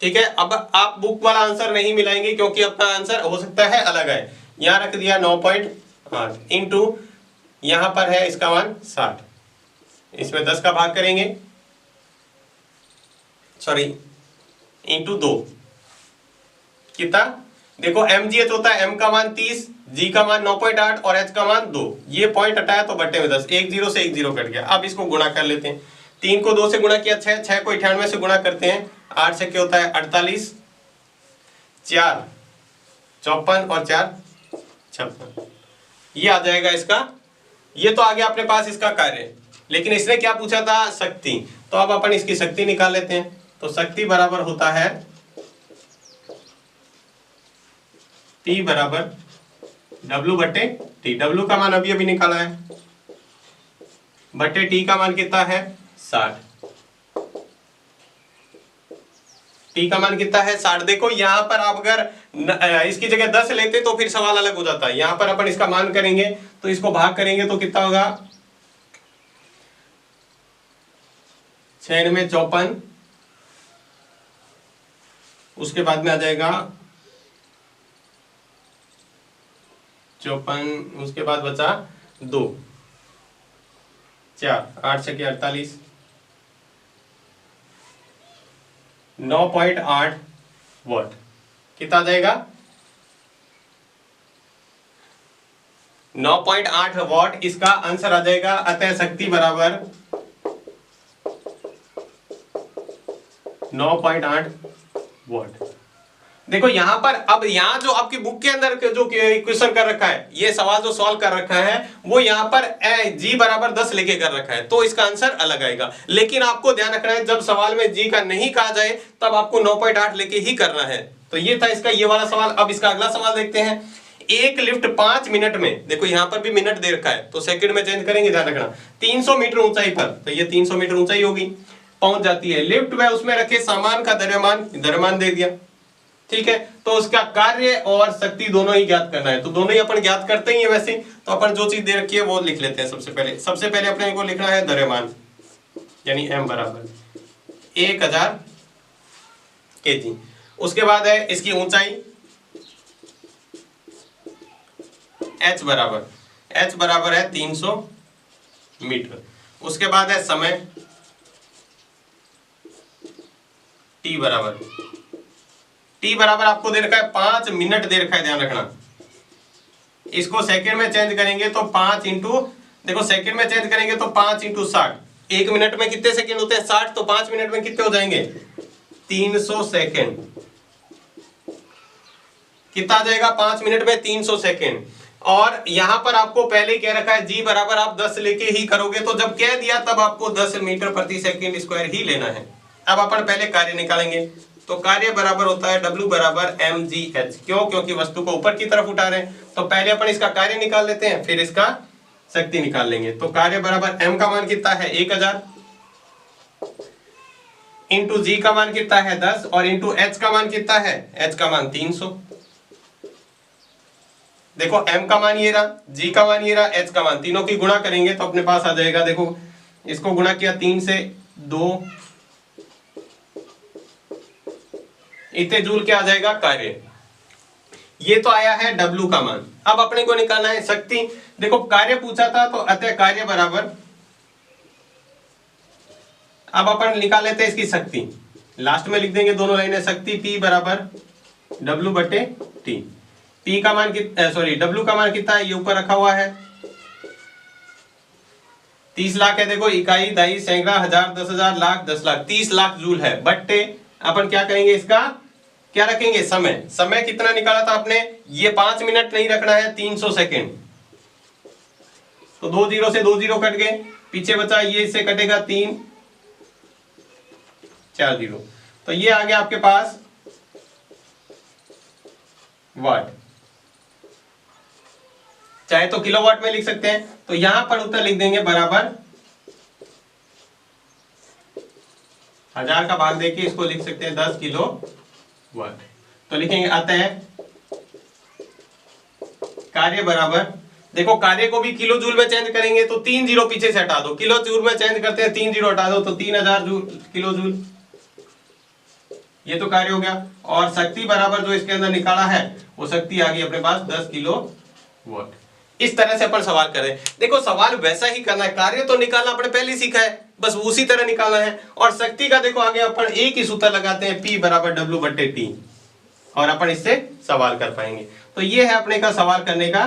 A: ठीक है। अब आप बुक वाला आंसर नहीं मिलाएंगे क्योंकि अपना आंसर हो सकता है अलग है। यहां रख दिया 9.8 इंटू, यहां पर है इसका मान 60, इसमें 10 का भाग करेंगे, सॉरी इंटू 2, कितना, देखो mgh होता है, m का मान 30, g का मान 9.8 और h का मान 2, ये पॉइंट हटाया तो बट्टे में 10, एक 0 से एक 0 कट गया। अब इसको गुणा कर लेते हैं, 3 को 2 से गुणा किया 6, 6 को 98 से गुणा करते हैं, 8 से क्या होता है 48, 4 54 और 4 56, ये आ जाएगा इसका। ये तो आ गया अपने पास इसका कार्य, लेकिन इसने क्या पूछा था, शक्ति। तो अब अपन इसकी शक्ति निकाल लेते हैं। तो शक्ति बराबर होता है P बराबर W बट्टे T, W का मान अभी अभी निकाला है, बट्टे T का मान कितना है 60, T का मान कितना है 60। देखो यहाँ पर आप अगर इसकी जगह 10 लेते तो फिर सवाल अलग हो जाता है। यहाँ पर अपन इसका मान करेंगे तो इसको भाग करेंगे तो कितना होगा, 6 में 54, उसके बाद में आ जाएगा 54, उसके बाद बचा 2, 4, 8 से 48, 9.8 वाट, कितना आ जाएगा 9.8 वाट इसका आंसर आ जाएगा। अतः शक्ति बराबर 9.8 वाट। देखो यहां पर, अब यहां जो आपकी बुक के अंदर जो क्वेश्चन कर रखा है, ये सवाल जो सॉल्व कर रखा है वो यहां पर g बराबर 10 लेके कर रखा है, तो इसका आंसर अलग आएगा। लेकिन आपको ध्यान रखना है, जब सवाल में g का नहीं कहा जाए तब आपको 9.8 लेके ही करना है। तो ये था इसका ये वाला सवाल। अब इसका अगला सवाल देखते हैं। एक लिफ्ट 5 मिनट में, देखो यहां पर भी मिनट दे रखा है तो सेकंड में चेंज करेंगे, ध्यान रखना, 300 मीटर ऊंचाई पर, तो ये 300 मीटर ऊंचाई होगी, पहुंच जाती है। लिफ्ट में उसमें रखे सामान का द्रव्यमान दे दिया, ठीक है। तो उसका कार्य और शक्ति दोनों ही ज्ञात करना है, तो दोनों ही अपन ज्ञात करते ही है वैसे। तो अपन जो चीज दे रखी है वो लिख लेते हैं। सबसे पहले अपने को लिखना है द्रव्यमान, यानी m बराबर 1000 केजी। उसके बाद है इसकी ऊंचाई H बराबर है 300 मीटर। उसके बाद है समय T बराबर आपको दे रखा है 5 मिनट दे रखा है, ध्यान रखना। इसको सेकंड में चेंज करेंगे तो 5 इंटू, देखो सेकंड में चेंज करेंगे तो 5 इंटू 60। 1 मिनट में कितने सेकंड होते हैं? 60। तो 5 मिनट में कितने हो जाएंगे? 300 सेकंड। कितना आ जाएगा 5 मिनट में? 300 सेकंड। और यहां पर आपको पहले ही कह रखा है G बराबर आप 10 लेके ही करोगे, तो जब कह दिया तब आपको 10 मीटर प्रति सेकंड स्क्वायर ही लेना है। अब अपन पहले कार्य निकालेंगे, तो कार्य बराबर होता है W बराबर mgh। क्यों? क्योंकि वस्तु को ऊपर की तरफ उठा रहे हैं। तो पहले अपन इसका कार्य निकाल लेते हैं, फिर इसका शक्ति निकाल लेंगे। तो कार्य बराबर m का मान कितना है? 1000 इंटू G का मान कितना है? 10 और इंटू h का मान कितना है? h का मान 300। देखो m का मान ये रहा, g का मान ये रहा, h का मान, तीनों की गुणा करेंगे तो अपने पास आ जाएगा। देखो इसको गुणा किया 3 से 2, इतने जूल क्या आ जाएगा? कार्य। ये तो आया है W का मान। अब अपने को निकालना है शक्ति। देखो कार्य पूछा था तो अतः कार्य बराबर, अब अपन निकाल लेते हैं इसकी शक्ति। लास्ट में लिख देंगे दोनों लाइनें। शक्ति P बराबर W बटे T। P का मान W का मान कितना है? ये ऊपर रखा हुआ है 30 लाख है। देखो इकाई, दाई, सैकड़ा, हजार, 10,000, लाख, 10 लाख, 30 लाख जूल है। बट्टे अपन क्या करेंगे? इसका क्या रखेंगे? समय। समय कितना निकाला था आपने? ये 5 मिनट नहीं रखना है, 300 सेकेंड। तो 2 जीरो से 2 जीरो कट गए, पीछे बचा ये, इससे कटेगा 3, 4 जीरो। तो ये आ गया आपके पास वाट। चाहे तो किलोवाट में लिख सकते हैं। तो यहां पर उत्तर लिख देंगे बराबर 1000 का भाग देके इसको लिख सकते हैं 10 किलो वाट। तो लिखेंगे अतः कार्य बराबर, देखो कार्य को भी किलो जूल में चेंज करेंगे तो 3 जीरो पीछे से हटा दो, किलो जूल में चेंज करते हैं 3 जीरो हटा दो तो 3000 किलो जूल। ये तो कार्य हो गया। और शक्ति बराबर जो इसके अंदर निकाला है वो शक्ति आ गई अपने पास 10 किलो वाट। इस तरह से अपन सवाल करें। देखो सवाल वैसा ही करना है, कार्य तो निकालना अपने पहले ही सीखा है, बस उसी तरह निकालना है। और शक्ति का देखो आगे अपन एक ही सूत्र लगाते हैं, P बराबर W बटे T, और अपन इससे सवाल कर पाएंगे। तो ये है अपने का सवाल करने का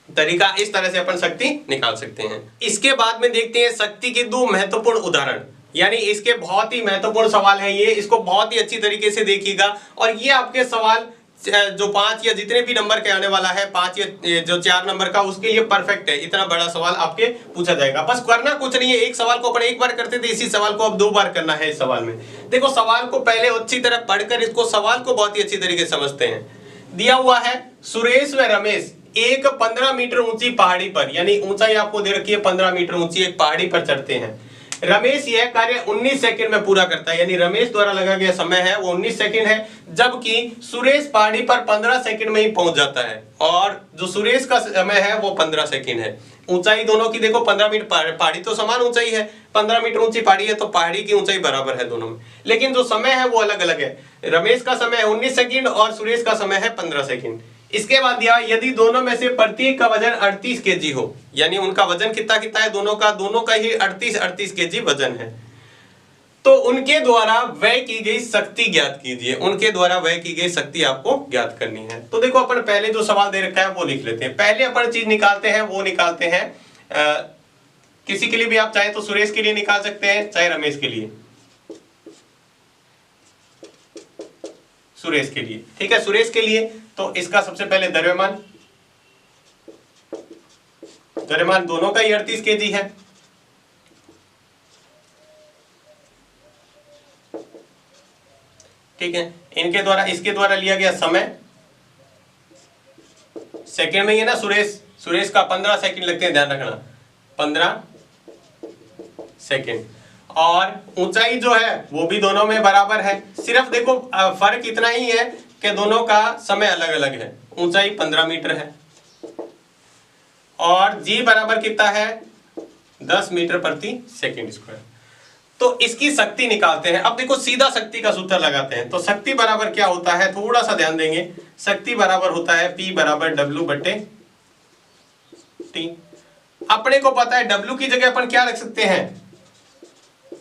A: तरीका। इस तरह से अपन शक्ति निकाल सकते हैं। इसके बाद में देखते हैं शक्ति के 2 महत्वपूर्ण उदाहरण, यानी इसके बहुत ही महत्वपूर्ण सवाल है ये, इसको बहुत ही अच्छी तरीके से देखिएगा। और ये आपके सवाल जो 5 या जितने भी नंबर के आने वाला है, 5 या जो 4 नंबर का, उसके लिए परफेक्ट है। इतना बड़ा सवाल आपके पूछा जाएगा। बस करना कुछ नहीं है, एक सवाल को अपन एक बार करते थे, इसी सवाल को अब 2 बार करना है। इस सवाल में देखो सवाल को पहले अच्छी तरह पढ़कर इसको सवाल को बहुत ही अच्छी तरीके से समझते हैं। दिया हुआ है सुरेश व रमेश एक 15 मीटर ऊंची पहाड़ी पर, यानी ऊंचाई आपको दे रखी है 15 मीटर ऊंची एक पहाड़ी पर चढ़ते हैं। रमेश यह कार्य 19 सेकंड में पूरा करता है, यानी रमेश द्वारा लगा गया समय है वो 19 सेकंड है, जबकि सुरेश पहाड़ी पर 15 सेकंड में ही पहुंच जाता है। और जो सुरेश का समय है वो 15 सेकंड है। ऊंचाई दोनों की देखो 15 मीटर, पहाड़ी तो समान ऊंचाई है, 15 मीटर ऊंची पहाड़ी है तो पहाड़ी की ऊंचाई बराबर है दोनों में, लेकिन जो समय है वो अलग अलग है। रमेश का समय है 19 सेकंड और सुरेश का समय है 15 सेकंड। इसके बाद दिया यदि दोनों में से प्रत्येक का वजन 38 केजी हो, यानी उनका वजन कितना कितना है दोनों का ही 38 केजी वजन है, तो उनके द्वारा व्यय की गई शक्ति ज्ञात कीजिए। उनके द्वारा व्यय की गई शक्ति आपको ज्ञात करनी है। तो देखो अपन पहले जो सवाल दे रखा है वो लिख लेते हैं। पहले अपन चीज निकालते हैं, वो निकालते हैं किसी के लिए भी आप चाहे तो सुरेश के लिए निकाल सकते हैं, चाहे रमेश के लिए, सुरेश के लिए, ठीक है। सुरेश के लिए तो इसका सबसे पहले द्रव्यमान दोनों का ही 38 केजी है। ठीक है, इनके द्वारा, इसके द्वारा लिया गया समय सेकंड में ही है ना। सुरेश का 15 सेकंड लगते हैं, ध्यान रखना 15 सेकंड। और ऊंचाई जो है वो भी दोनों में बराबर है, सिर्फ देखो फर्क इतना ही है कि दोनों का समय अलग अलग है। ऊंचाई 15 मीटर है और जी बराबर कितना है 10 मीटर प्रति सेकंड स्क्वायर। तो इसकी शक्ति निकालते हैं। अब देखो सीधा शक्ति का सूत्र लगाते हैं। तो शक्ति बराबर क्या होता है, थोड़ा सा ध्यान देंगे। शक्ति बराबर होता है P बराबर W बटे टी। अपने को पता है डब्ल्यू की जगह अपन क्या रख सकते हैं,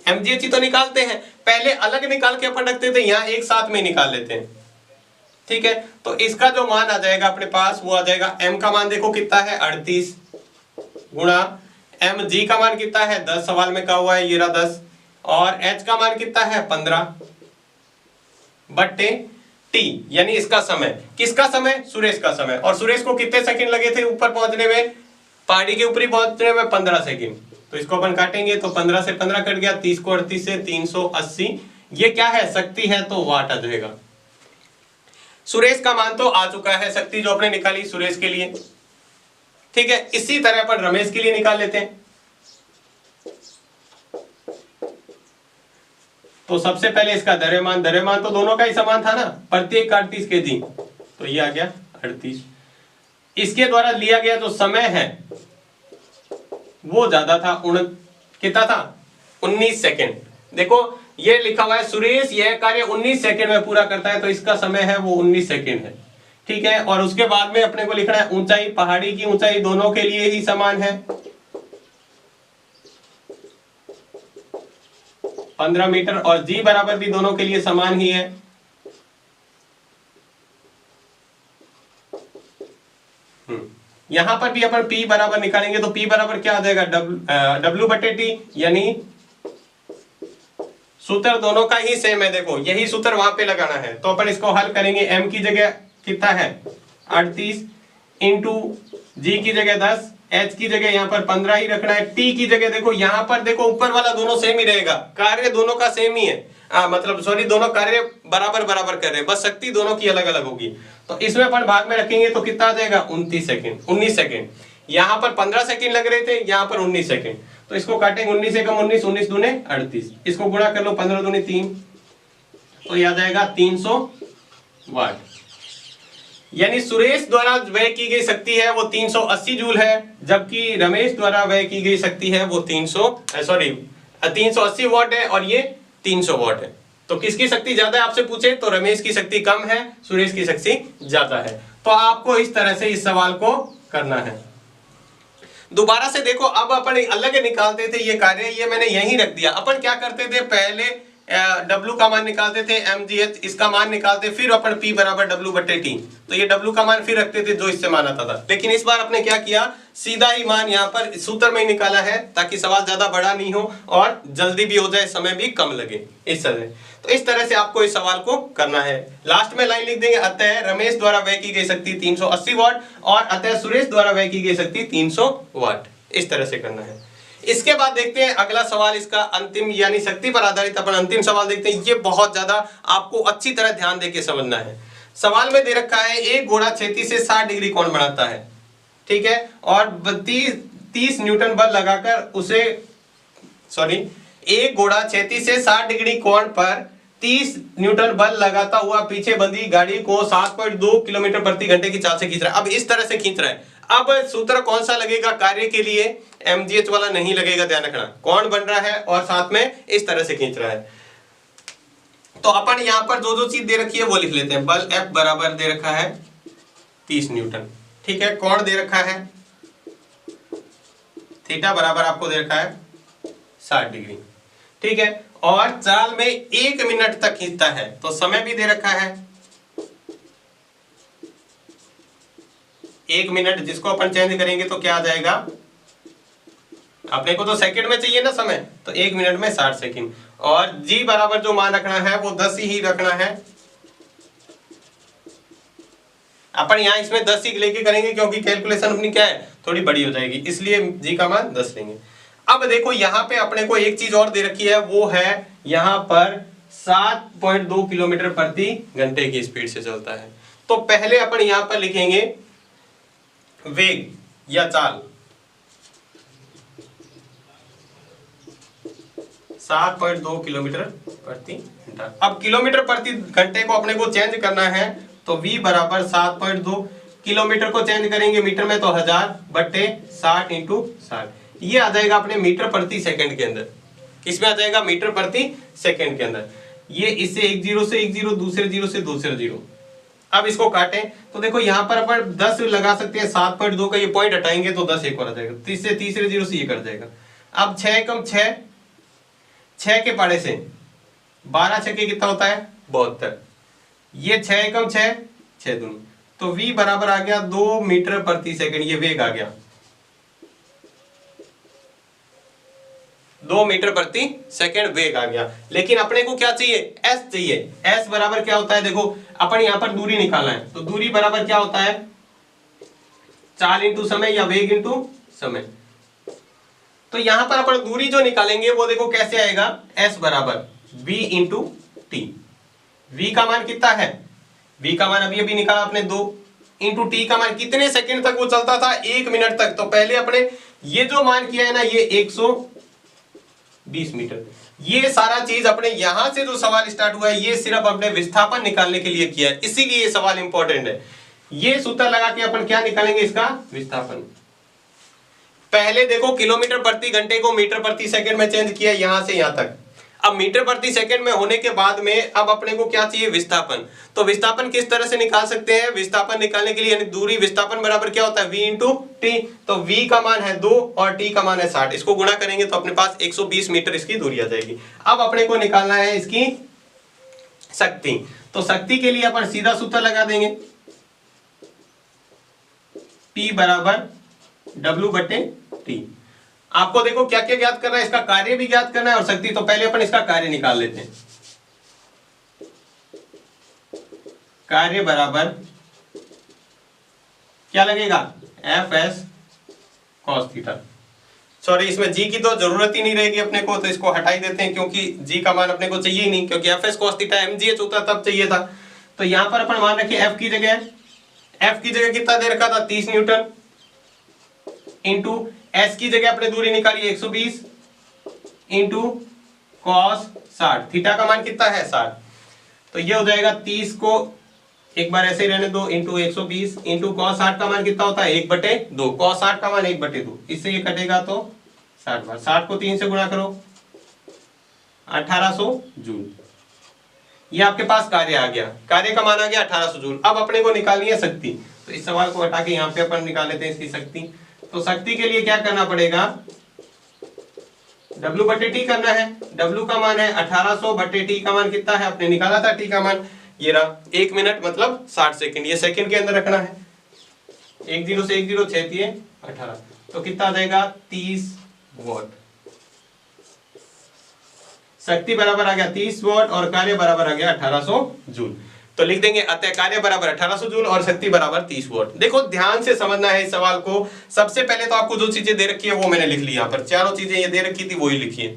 A: mgh ही तो निकालते हैं, पहले अलग निकाल के अपन रखते थे, यहां एक साथ में निकाल लेते हैं। ठीक है, तो इसका जो मान आ जाएगा अपने पास वो आ जाएगा, m का मान देखो कितना है 38 गुणा mg का मान कितना है 10, सवाल में कहा हुआ है ये रहा 10, और h का मान कितना है 15 बट्टे t, यानी इसका समय, किसका समय, सुरेश का समय। और सुरेश को कितने सेकंड लगे थे ऊपर पहुंचने में, पहाड़ी के ऊपरी पहुंचने में 15 सेकंड। तो इसको अपन काटेंगे तो 15 से 15 कट गया, 30 को 38 से 380, ये क्या है शक्ति है तो वाट आ जाएगा। सुरेश का मान तो आ चुका है, शक्ति जो आपने निकाली सुरेश के लिए। ठीक है, इसी तरह अपन रमेश के लिए निकाल लेते हैं। तो सबसे पहले इसका द्रव्यमान तो दोनों का ही समान था ना, प्रत्येक 38 kg, तो ये आ गया 38। इसके द्वारा लिया गया जो समय है वो ज्यादा था, कितना था 19 सेकेंड। देखो ये लिखा हुआ है सुरेश यह कार्य 19 सेकेंड में पूरा करता है, तो इसका समय है वो 19 सेकेंड है। ठीक है, और उसके बाद में अपने को लिखना है ऊंचाई, पहाड़ी की ऊंचाई दोनों के लिए ही समान है 15 मीटर, और जी बराबर भी दोनों के लिए समान ही है। यहां पर भी अपन P बराबर निकालेंगे तो P बराबर क्या आ जाएगा W बटे टी, यानी सूत्र दोनों का ही सेम है। देखो यही सूत्र वहां पे लगाना है, तो अपन इसको हल करेंगे। M की जगह कितना है 38 इंटू जी की जगह 10, H की जगह यहाँ पर 15 ही रखना है, T की जगह देखो यहाँ पर देखो ऊपर वाला दोनों सेम ही रहेगा, कार्य दोनों का सेम ही है, मतलब सॉरी दोनों कार्य बराबर बराबर कर रहे हैं, बस शक्ति दोनों की अलग अलग होगी। तो इसमें अपन भाग में रखेंगे तो कितना आ जाएगा 19 सेकेंड। यहाँ पर 15 सेकेंड लग रहे थे, यहाँ पर 19 सेकेंड, तो इसको काटेंगे 19 से कम 19, 19 दूने 38, इसको गुणा कर लो 15 दूने 3, तो यह आ जाएगा 300 वाट। यानी सुरेश द्वारा व्यय की गई शक्ति है वो 380 जूल है, जबकि रमेश द्वारा व्यय की गई शक्ति है वो 380 वाट है, और ये 300 वाट है। तो किसकी शक्ति ज्यादा है आपसे पूछे तो रमेश की शक्ति कम है, सुरेश की शक्ति ज्यादा है। तो आपको इस तरह से इस सवाल को करना है। दोबारा से देखो, अब अपन अलग निकालते थे ये कार्य, ये मैंने यहीं रख दिया। अपन क्या करते थे, पहले W का मान निकालते थे mgh, इसका मान निकालते, फिर अपन P बराबर W बटे T, तो ये W का मान फिर रखते थे जो इससे मान आता था। लेकिन इस बार अपने क्या किया, सीधा ही मान यहाँ पर सूत्र में ही निकाला है, ताकि सवाल ज्यादा बड़ा नहीं हो और जल्दी भी हो जाए, समय भी कम लगे इस तरह। तो इस तरह से आपको इस सवाल को करना है। लास्ट में लाइन लिख देंगे, अतः रमेश द्वारा व्यय की गई शक्ति 380 वाट और अतः सुरेश द्वारा व्यय की गई शक्ति 300 वाट। इस तरह से करना है। इसके बाद देखते हैं अगला सवाल, इसका अंतिम यानी शक्ति पर आधारित अपन अंतिम सवाल देखते हैं। ये बहुत ज्यादा आपको अच्छी तरह ध्यान देके समझना है। सवाल में दे रखा है एक घोड़ा क्षैतिज से 60 डिग्री कोण बनाता है, ठीक है, और 30 न्यूटन बल लगाकर उसे एक घोड़ा क्षैतिज से 60 डिग्री कोण पर 30 न्यूटन बल लगाता हुआ पीछे बंधी गाड़ी को 7.2 किलोमीटर प्रति घंटे की चाल से खींच रहा है। अब इस तरह से खींच रहा है। अब सूत्र कौन सा लगेगा कार्य के लिए, mgh वाला नहीं लगेगा, ध्यान रखना। कौन बन रहा है और साथ में इस तरह से खींच रहा है। तो अपन यहां पर जो चीज दे रखी है वो लिख लेते हैं। बल F बराबर दे रखा है 30 न्यूटन, ठीक है। कोण दे रखा है थीटा बराबर आपको दे रखा है 60 डिग्री, ठीक है। और चाल में 1 मिनट तक खींचता है, तो समय भी दे रखा है 1 मिनट, जिसको अपन चेंज करेंगे तो क्या आ जाएगा, अपने को तो सेकंड में चाहिए ना समय, तो 1 मिनट में 60 सेकंड। और जी बराबर जो मान रखना है वो 10 ही रखना है। अपन यहाँ इसमें 10 ही लेके करेंगे क्योंकि कैलकुलेशन अपनी क्या है थोड़ी बड़ी हो जाएगी, इसलिए जी का मान 10 लेंगे। अब देखो यहाँ पे अपने को एक चीज और दे रखी है, वो है यहाँ पर 7.2 किलोमीटर प्रति घंटे की स्पीड से चलता है। तो पहले अपन यहाँ पर लिखेंगे वेग या चाल 7.2 किलोमीटर प्रति घंटा। अब किलोमीटर प्रति घंटे को अपने को चेंज करना है, तो v बराबर 7.2, किलोमीटर को चेंज करेंगे मीटर में तो 1000 बट्टे 60 इंटू 60, ये आ जाएगा अपने मीटर प्रति सेकंड के अंदर। इसमें आ जाएगा मीटर प्रति सेकंड के अंदर। ये इससे एक जीरो से एक जीरो, दूसरे जीरो से दूसरे जीरो। अब इसको काटें तो देखो यहाँ पर अपन 10 लगा सकते हैं, 7.2 का ये पॉइंट हटाएंगे तो 10 एक और आ जाएगा, तीसरे जीरो से ये कट जाएगा। अब 6 कम 6, 6 के पाड़े से 12 छक्के कितना होता है 72, ये 6 कम 6, 6 दूनी, तो v बराबर आ गया 2 मीटर प्रति सेकंड, ये वेग आ गया 2 मीटर प्रति सेकंड वेग आ गया। लेकिन अपने को क्या चाहिए, s चाहिए। s बराबर क्या होता है, देखो अपन यहाँ पर दूरी निकालना है, तो दूरी बराबर क्या होता है, चाल इंटू समय या वेग इंटू समय। तो यहाँ पर अपन दूरी जो निकालेंगे वो देखो कैसे आएगा, s बराबर v इंटू टी। v का मान कितना है, v का मान अभी अभी निकाला आपने 2, इंटू टी का मान कितने सेकंड तक वो चलता था, 1 मिनट तक। तो पहले अपने ये जो मान किया है ना, ये 120 मीटर। ये सारा चीज अपने यहां से जो सवाल स्टार्ट हुआ है ये सिर्फ अपने विस्थापन निकालने के लिए किया है, इसीलिए ये सवाल इंपॉर्टेंट है। ये सूत्र लगा के अपन क्या निकालेंगे, इसका विस्थापन। पहले देखो किलोमीटर प्रति घंटे को मीटर प्रति सेकंड में चेंज किया यहां से यहां तक। अब मीटर प्रति सेकंड में होने के बाद में अब अपने को क्या चाहिए, विस्थापन। तो विस्थापन किस तरह से निकाल सकते हैं, विस्थापन निकालने के लिए यानी दूरी विस्थापन बराबर क्या होता है, v इंटू टी। तो v का मान है 2 और t का मान है 60, इसको गुणा करेंगे तो अपने पास 120 मीटर इसकी दूरी आ जाएगी। अब अपने को निकालना है इसकी शक्ति। तो शक्ति के लिए अपन सीधा सूत्र लगा देंगे, P बराबर W बटे टी। आपको देखो क्या क्या ज्ञात करना है, इसका कार्य भी ज्ञात करना है और शक्ति। तो पहले अपन इसका कार्य निकाल लेते हैं। कार्य बराबर क्या लगेगा, F S cos theta. Sorry, इसमें जी की तो जरूरत ही नहीं रहेगी अपने को, तो इसको हटा ही देते हैं क्योंकि जी का मान अपने को चाहिए ही नहीं, क्योंकि F S cos theta mgh होता तब चाहिए था। तो यहां पर अपन मान रखे एफ की जगह कितना दे रखा था, 30 न्यूटन, इंटू एस की जगह अपने दूरी निकाली 120 इंटू कॉस 60, थीटा का मान कितना है 60। तो ये हो जाएगा 30 को एक बार ऐसे ही रहने दो, इंटू 120 इंटू कॉस 60 का मान कितना होता है 1/2, कॉस 60 का मान 1/2, इससे ये कटेगा तो 60 बार, 60 को 3 से गुणा करो 1800 जूल। ये आपके पास कार्य आ गया, कार्य का मान आ गया 1800 जूल। अब अपने को निकालनी है शक्ति। तो इस सवाल को हटा के यहाँ पे अपन निकाल लेते हैं इसकी शक्ति। तो शक्ति के लिए क्या करना पड़ेगा, W बटे टी करना है। W का मान है 1800 बटे टी का मान कितना है, आपने निकाला था टी का मान, ये रहा 1 मिनट मतलब 60 सेकंड। ये सेकंड के अंदर रखना है, 1 0 से 1 0 6 दिए 18, तो कितना आ जाएगा 30 वॉट। शक्ति बराबर आ गया 30 वॉट और कार्य बराबर आ गया 1800 जूल। तो लिख देंगे अतः कार्य बराबर 1800 जूल और शक्ति बराबर 30 वॉट। देखो ध्यान से समझना है इस सवाल को। सबसे पहले तो आपको जो चीजें दे रखी है वो मैंने लिख ली, यहाँ पर चारों चीजें ये दे रखी थी वही लिखी है।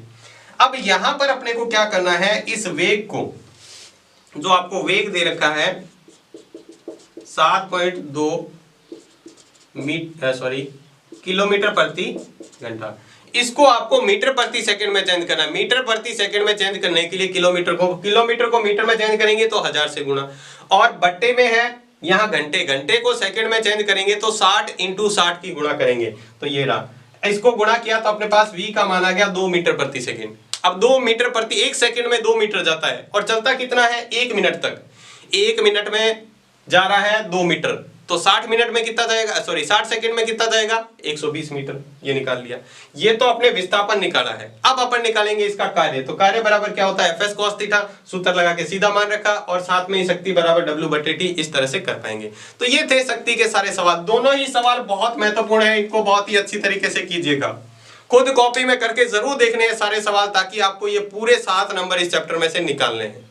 A: अब यहां पर अपने को क्या करना है, इस वेग को, जो आपको वेग दे रखा है 7.2 किलोमीटर प्रति घंटा, इसको आपको मीटर प्रति सेकंड में चेंज करना है। मीटर प्रति सेकंड में चेंज करने के लिए किलोमीटर को मीटर में चेंज करेंगे तो 1000 से गुणा, और बट्टे में है यहाँ घंटे को सेकंड में चेंज करेंगे तो 60 इंटू 60 की गुणा करेंगे। तो ये रहा, इसको गुणा किया तो अपने पास v का मान आ गया 2 मीटर प्रति सेकंड। अब 2 मीटर प्रति 1 सेकंड में 2 मीटर जाता है और चलता कितना है 1 मिनट तक। 1 मिनट में जा रहा है 2 मीटर, तो 60 मिनट में कितना जाएगा, सॉरी 60 सेकंड में कितना जाएगा 120 मीटर। ये निकाल लिया, ये तो अपने विस्थापन निकाला है। अब अपन निकालेंगे इसका कार्य। तो कार्य बराबर क्या होता है, एफ एस कॉस थीटा, सूत्र लगा के सीधा मान रखा और साथ में ही शक्ति बराबर डब्ल्यू बटे टी, इस तरह से कर पाएंगे। तो ये थे शक्ति के सारे सवाल। दोनों ही सवाल बहुत महत्वपूर्ण है, इनको बहुत ही अच्छी तरीके से कीजिएगा। खुद कॉपी में करके जरूर देखने हैं सारे सवाल, ताकि आपको ये पूरे 7 नंबर इस चैप्टर में से निकालने हैं।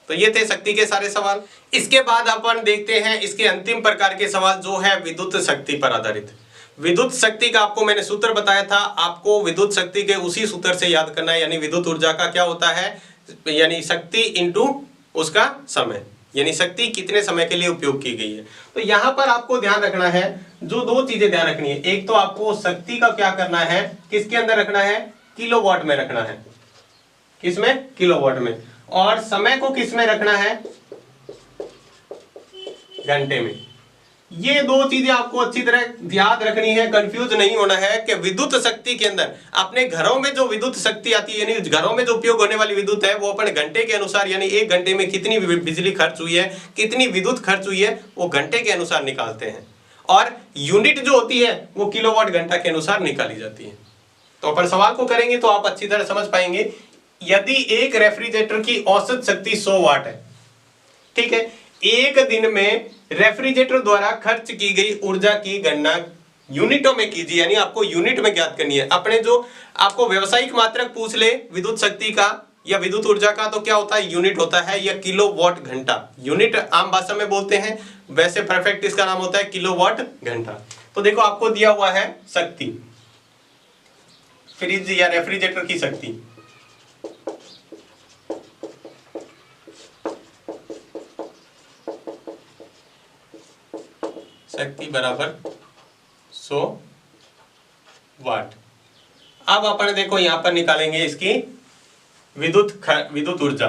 A: तो ये थे शक्ति के सारे सवाल। इसके बाद अपन देखते हैं इसके अंतिम प्रकार के सवाल, जो है विद्युत शक्ति पर आधारित। विद्युत शक्ति का आपको मैंने सूत्र बताया था, आपको विद्युत शक्ति के उसी सूत्र से याद करना है। यानी विद्युत ऊर्जा का क्या होता है, यानी शक्ति इंटू उसका समय, यानी शक्ति कितने समय के लिए उपयोग की गई है। तो यहां पर आपको ध्यान रखना है, जो 2 चीजें ध्यान रखनी है। एक तो आपको शक्ति का क्या करना है, किसके अंदर रखना है, किलोवाट में रखना है। किसमें, किलोवाट में। और समय को किस में रखना है, घंटे में। ये दो चीजें आपको अच्छी तरह याद रखनी है, कंफ्यूज नहीं होना है कि विद्युत शक्ति के अंदर अपने घरों में जो विद्युत शक्ति आती है, यानी घरों में जो उपयोग होने वाली विद्युत है, वो अपने घंटे के अनुसार, यानी 1 घंटे में कितनी बिजली खर्च हुई है, कितनी विद्युत खर्च हुई है, वो घंटे के अनुसार निकालते हैं। और यूनिट जो होती है वो किलोवाट घंटा के अनुसार निकाली जाती है। तो अपन सवाल को करेंगे तो आप अच्छी तरह समझ पाएंगे। यदि एक रेफ्रिजरेटर की औसत शक्ति 100 वाट है, ठीक है, एक दिन में रेफ्रिजरेटर द्वारा खर्च की गई ऊर्जा की गणना यूनिटों में कीजिए, यानी आपको यूनिट में ज्ञात करनी है। अपने जो आपको व्यवसायिक मात्रक पूछ ले विद्युत शक्ति का या विद्युत ऊर्जा का, तो क्या होता है, यूनिट होता है या किलोवाट घंटा। यूनिट आम भाषा में बोलते हैं, वैसे परफेक्ट इसका नाम होता है किलोवाट घंटा। तो देखो आपको दिया हुआ है शक्ति, फ्रिज या रेफ्रिजरेटर की शक्ति, शक्ति बराबर 100 वाट। अब अपन देखो यहां पर निकालेंगे इसकी विद्युत ऊर्जा,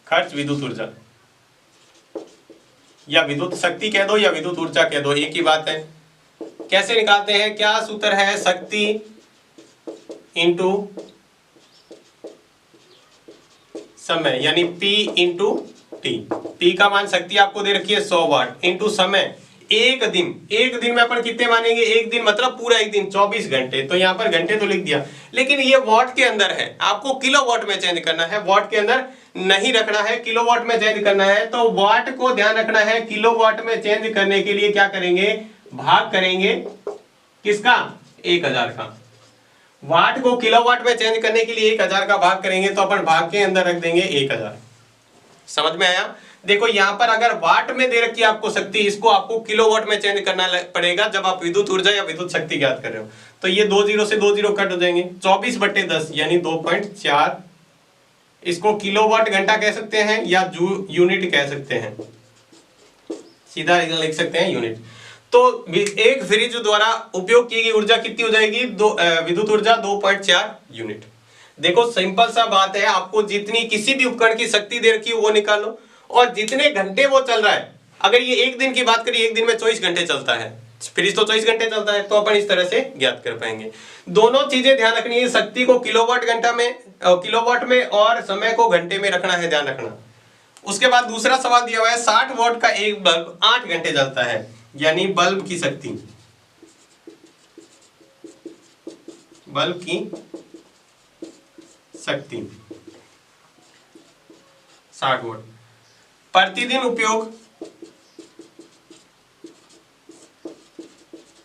A: खर्च विद्युत ऊर्जा, या विद्युत शक्ति कह दो या विद्युत ऊर्जा कह दो, एक ही बात है। कैसे निकालते हैं, क्या सूत्र है, शक्ति इंटू समय, यानी P इंटू टी। P का मान शक्ति आपको दे रखी है 100 वाट, इंटू समय एक दिन में अपन कितने मानेंगे, एक दिन मतलब पूरा एक दिन 24 घंटे। तो यहाँ पर घंटे तो लिख दिया, लेकिन ये वाट के अंदर है, आपको किलोवाट में चेंज करना है, वाट के अंदर नहीं रखना है, किलोवाट में चेंज करना है। तो वाट को ध्यान रखना है, किलोवाट में चेंज करने के लिए क्या करेंगे, भाग करेंगे किसका, 1000 का। वाट को किलोवाट में चेंज करने के लिए 1000 का भाग करेंगे, तो अपन भाग के अंदर रख देंगे 1000। समझ में आया। देखो यहां पर अगर वाट में दे रखी है आपको शक्ति, इसको आपको किलोवाट में चेंज करना पड़ेगा जब आप विद्युत ऊर्जा या विद्युत शक्ति ज्ञात कर रहे हो। तो ये 2 जीरो से 2 जीरो कट हो जाएंगे, 24/10 यानी 2.4। इसको किलोवाट घंटा कह सकते हैं या यूनिट कह सकते हैं, सीधा लिख सकते हैं यूनिट। तो एक फ्रिज द्वारा उपयोग की गई ऊर्जा कितनी हो जाएगी, विद्युत ऊर्जा 2.4 यूनिट। देखो सिंपल सा बात है, आपको जितनी किसी भी उपकरण की शक्ति दे रखी है वो निकालो, और जितने घंटे वो चल रहा है। अगर ये एक दिन की बात करिए, एक दिन में 24 घंटे चलता है, फ्रिज तो 24 घंटे चलता है, तो अपन इस तरह से ज्ञात कर पाएंगे। दोनों चीजें ध्यान रखनी है, शक्ति को किलोवाट में और समय को घंटे में रखना है, ध्यान रखना। उसके बाद दूसरा सवाल दिया हुआ है, 60 वॉट का एक बल्ब 8 घंटे जलता है, यानी बल्ब की शक्ति, बल्ब की शक्ति 60 वॉट। प्रतिदिन उपयोग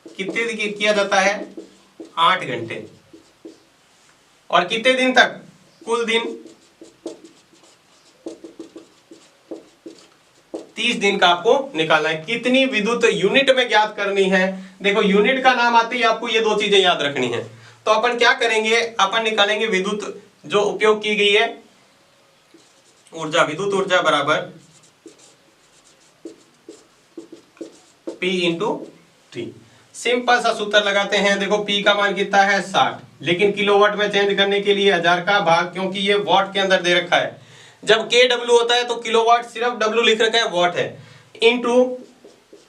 A: कितने किया जाता है, 8 घंटे। और कितने दिन तक, कुल दिन 30 दिन का आपको निकालना है। कितनी विद्युत यूनिट में ज्ञात करनी है। देखो यूनिट का नाम आते ही आपको ये दो चीजें याद रखनी है। तो अपन क्या करेंगे, अपन निकालेंगे विद्युत जो उपयोग की गई है ऊर्जा, विद्युत ऊर्जा बराबर P इंटू टी। सिंपल सा सूत्र लगाते हैं। देखो P का मान कितना है 60, लेकिन किलोवाट में चेंज करने के लिए 1000 का भाग, क्योंकि ये वाट के अंदर दे रखा है। जब kW होता है तो किलोवाट सिर्फ W लिख रखा है, वाट है, इंटू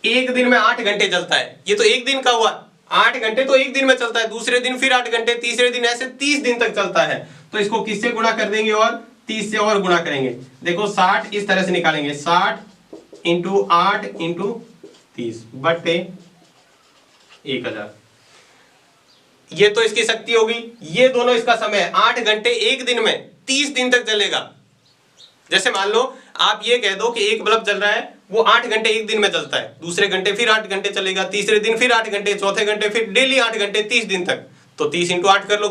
A: एक दिन में 8 घंटे चलता है। ये तो एक दिन का हुआ, 8 घंटे तो एक दिन में चलता है, दूसरे दिन फिर 8 घंटे, तीसरे दिन, ऐसे 30 दिन तक चलता है। तो इसको किससे गुणा कर देंगे और 30 से और गुणा करेंगे। देखो 60 इस तरह से निकालेंगे, 60 इंटू 8 इंटू 30 बटे 1000। ये तो इसकी शक्ति होगी, ये दोनों इसका समय है। 8 घंटे एक दिन में 30 दिन तक चलेगा। जैसे मान लो आप ये कह दो कि एक बल्ब जल रहा है, वो 8 घंटे एक दिन में चलता है, दूसरे घंटे फिर 8 घंटे चलेगा, तीसरे दिन फिर 8 घंटे, चौथे घंटे फिर डेली 8 घंटे, 30 दिन तक। तो 30 इंटू 8 कर लो,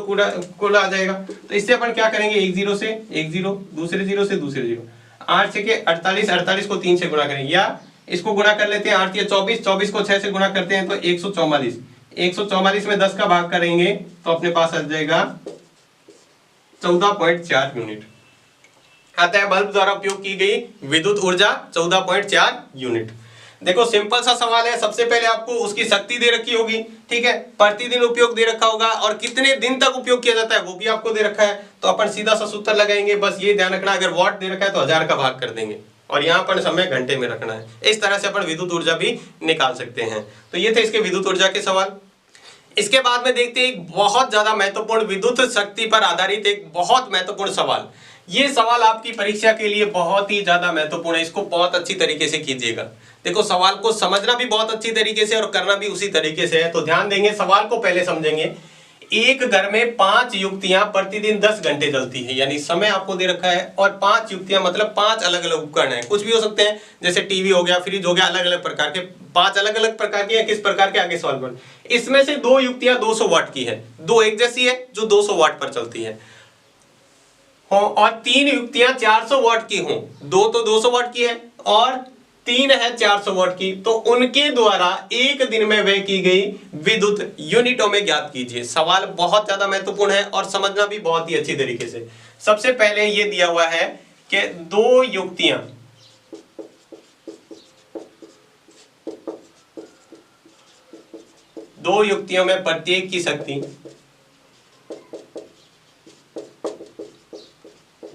A: कुल आ जाएगा। तो इससे अपन क्या करेंगे, एक जीरो से एक जीरो, दूसरे जीरो से दूसरे जीरो, 8 से के 48, 48 को 3 से गुणा करेंगे, या इसको गुणा कर लेते हैं, 8 या 24, 24 को 6 से गुणा करते हैं तो 144, 144 में 10 का भाग करेंगे तो अपने पास आ जाएगा 14.4 यूनिट। आता है बल्ब द्वारा उपयोग की गई विद्युत ऊर्जा 14.4 यूनिट। देखो सिंपल सा सवाल है। सबसे पहले आपको उसकी शक्ति दे रखी होगी, ठीक है, प्रतिदिन उपयोग दे रखा होगा, और कितने दिन तक उपयोग किया जाता है वो भी आपको दे रखा है। तो अपन सीधा सा सूत्र लगाएंगे, बस ये ध्यान रखना, अगर वाट दे रखा है तो 1000 का भाग कर देंगे, और यहाँ पर समय घंटे में रखना है। इस तरह से अपन विद्युत ऊर्जा भी निकाल सकते हैं। तो ये थे इसके विद्युत ऊर्जा के सवाल। इसके बाद में देखते हैं एक बहुत ज्यादा महत्वपूर्ण विद्युत शक्ति पर आधारित एक बहुत महत्वपूर्ण सवाल। ये सवाल आपकी परीक्षा के लिए बहुत ही ज्यादा महत्वपूर्ण है, इसको बहुत अच्छी तरीके से कीजिएगा। देखो सवाल को समझना भी बहुत अच्छी तरीके से और करना भी उसी तरीके से है, तो ध्यान देंगे। सवाल को पहले समझेंगे। एक घर में 5 युक्तियां प्रतिदिन 10 घंटे चलती है, यानी समय आपको दे रखा है और 5 युक्तियां मतलब 5 अलग अलग उपकरण है, कुछ भी हो सकते हैं, जैसे टीवी हो गया, फ्रिज हो गया, अलग अलग प्रकार के 5 अलग अलग प्रकार के। किस प्रकार के, आगे सवाल पर। इसमें से 2 युक्तियां 200 वाट की है, 2 एक जैसी है जो 200 वाट पर चलती है और 3 युक्तियां 400 वाट की हों, 2 तो 200 वाट की है और 3 है 400 वाट की, तो उनके द्वारा एक दिन में व्यय की गई विद्युत यूनिटों में ज्ञात कीजिए। सवाल बहुत ज्यादा महत्वपूर्ण है और समझना भी बहुत ही अच्छी तरीके से। सबसे पहले ये दिया हुआ है कि 2 युक्तियां, दो युक्तियों में प्रत्येक की शक्ति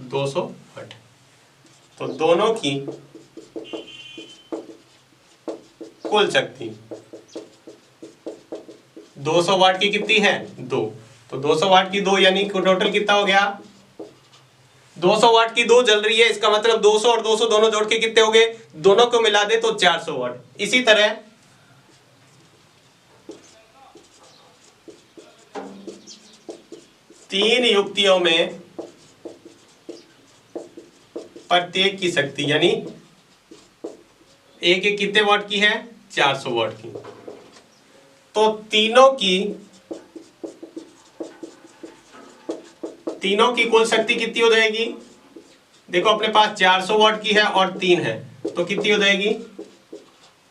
A: 200 वाट, तो दोनों की कुल शक्ति 200 वाट की कितनी है, 2। तो 200 वाट की 2 यानी टोटल कितना हो गया, 200 वाट की 2 जल रही है, इसका मतलब 200 और 200 दोनों जोड़ के कितने हो गए, दोनों को मिला दे तो 400 वाट। इसी तरह 3 युक्तियों में प्रत्येक की शक्ति यानी एक कितने वाट की है, 400 वाट की। तो तीनों की कुल शक्ति कितनी हो जाएगी, देखो अपने पास 400 वाट की है और 3 है, तो कितनी हो जाएगी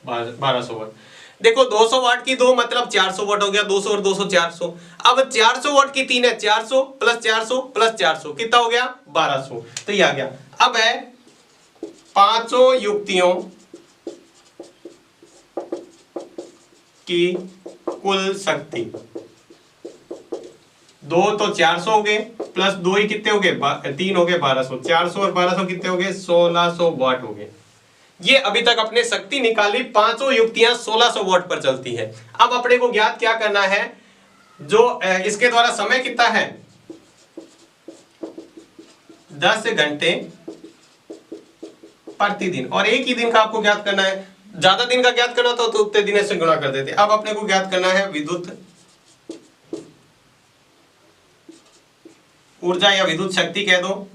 A: 1200 वाट। देखो 200 वाट की 2 मतलब 400 वाट हो गया, 200 और 200 400। अब 400 वाट की 3 है, 400 प्लस 400 प्लस 400 कितना हो गया 1200, तो ये आ गया। अब है 5 युक्तियों की कुल शक्ति, 2 तो 400 हो गए प्लस 2 ही कितने हो गए 3 हो गए 1200, 400 और 1200 कितने हो गए 1600 वाट हो गए। ये अभी तक अपने शक्ति निकाली, 5 युक्तियां 1600 वाट पर चलती है। अब अपने को ज्ञात क्या करना है, जो इसके द्वारा समय कितना है 10 घंटे प्रतिदिन, और एक ही दिन का आपको ज्ञात करना है। ज्यादा दिन का ज्ञात करना तो उतने दिन से गुणा कर देते। अब अपने को ज्ञात करना है विद्युत ऊर्जा या विद्युत शक्ति कह दो,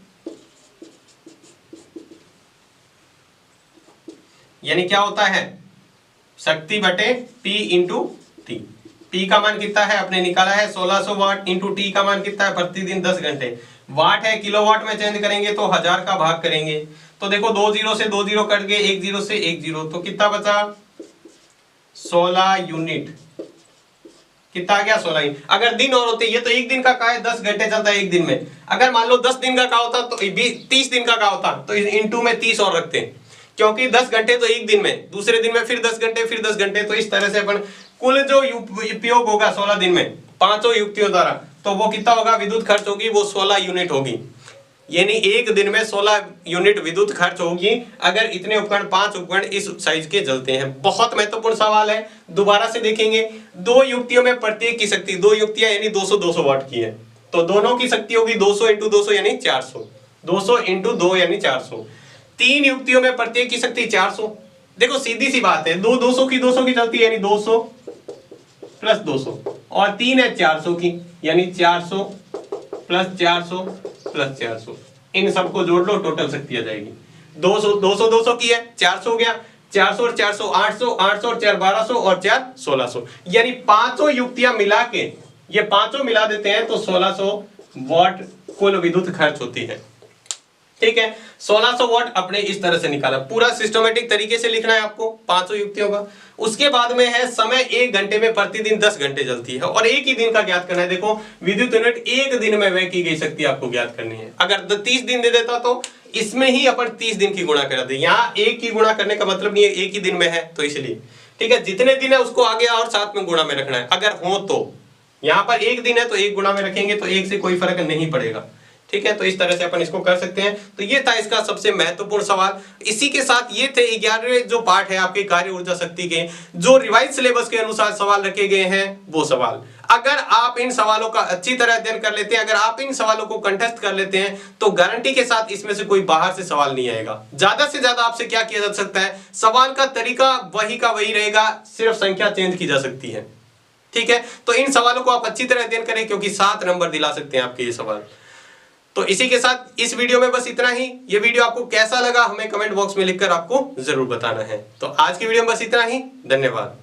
A: यानी क्या होता है शक्ति बटे P इंटू टी। P का मान कितना है आपने निकाला है 1600 वाट, इंटू T का मान कितना है प्रतिदिन 10 घंटे। वाट है किलोवाट में चेंज करेंगे तो 1000 का भाग करेंगे, तो देखो 2 0 से 2 0 कट गए, 1 0 से 1 0, तो कितना बचा 16 यूनिट। कितना आ गया 16 यूनिट। अगर दिन और होते, ये तो एक दिन का है 10 घंटे चलता है एक दिन में, अगर मान लो 10 दिन का होता तो 30 दिन का होता तो इंटू में 30 और रखते, क्योंकि 10 घंटे तो एक दिन में, दूसरे दिन में फिर 10 घंटे फिर 10 घंटे, तो इस तरह से अपन कुल जो उपयोग होगा 16 दिन में 5 युक्तियों द्वारा, तो वो कितना होगा विद्युत खर्च होगी, वो 16 यूनिट होगी। यानी एक दिन में 16 यूनिट विद्युत खर्च होगी अगर इतने उपकरण 5 उपकरण इस साइज के जलते हैं। बहुत महत्वपूर्ण सवाल है, दोबारा से देखेंगे। 2 युक्तियों में प्रत्येक की शक्ति, 2 युक्तियां यानी 200 वाट की है, तो दोनों की शक्ति होगी 200 इंटू 200 यानी 400, 200 इंटू 2 यानी 400। 3 युक्तियों में प्रत्येक की शक्ति 400। देखो सीधी सी बात है, 200 की चलती है यानी 200 प्लस 200, और 3 है 400 की यानी 400 प्लस 400 प्लस 400, इन सबको जोड़ लो टोटल शक्ति आ जाएगी। 200 की है 400 हो गया, 400 और 400 800, 800 और 4 1200 और 4 1600, यानी 5 युक्तियां मिला के ये 5 मिला देते हैं तो 1600 वाट कुल विद्युत खर्च होती है। ठीक है, 1600 वाट अपने इस तरह से निकाला। पूरा सिस्टमेटिक तरीके से लिखना है आपको 5 युक्तियों का। उसके बाद में है समय 1 घंटे में प्रतिदिन 10 घंटे चलती है, और एक ही दिन का ज्ञात करना है। देखो विद्युत यूनिट एक दिन में व्यय की गई शक्ति आपको ज्ञात करनी है। अगर 30 दिन दे देता तो इसमें ही अपन 30 दिन की गुणा कर दे। यहाँ एक की गुणा करने का मतलब नहीं है, एक ही दिन में है तो इसलिए। ठीक है, जितने दिन है उसको आगे और साथ में गुणा में रखना है। अगर हो तो यहाँ पर 1 दिन है तो 1 गुणा में रखेंगे तो 1 से कोई फर्क नहीं पड़ेगा। ठीक है, तो इस तरह से अपन इसको कर सकते हैं। तो ये था इसका सबसे महत्वपूर्ण सवाल। इसी के साथ ये थे 11वें जो पार्ट है आपके कार्य ऊर्जा शक्ति के, जो रिवाइज सिलेबस के अनुसार सवाल रखे गए हैं वो सवाल। अगर आप इन सवालों का अच्छी तरह अध्ययन कर लेते हैं, अगर आप इन सवालों को कंठस्थ कर लेते हैं, तो गारंटी के साथ इसमें से कोई बाहर से सवाल नहीं आएगा। ज्यादा से ज्यादा आपसे क्या किया जा सकता है, सवाल का तरीका वही का वही रहेगा, सिर्फ संख्या चेंज की जा सकती है। ठीक है, तो इन सवालों को आप अच्छी तरह अध्ययन करें, क्योंकि 7 नंबर दिला सकते हैं आपके ये सवाल। तो इसी के साथ इस वीडियो में बस इतना ही। ये वीडियो आपको कैसा लगा हमें कमेंट बॉक्स में लिखकर आपको जरूर बताना है। तो आज की वीडियो में बस इतना ही, धन्यवाद।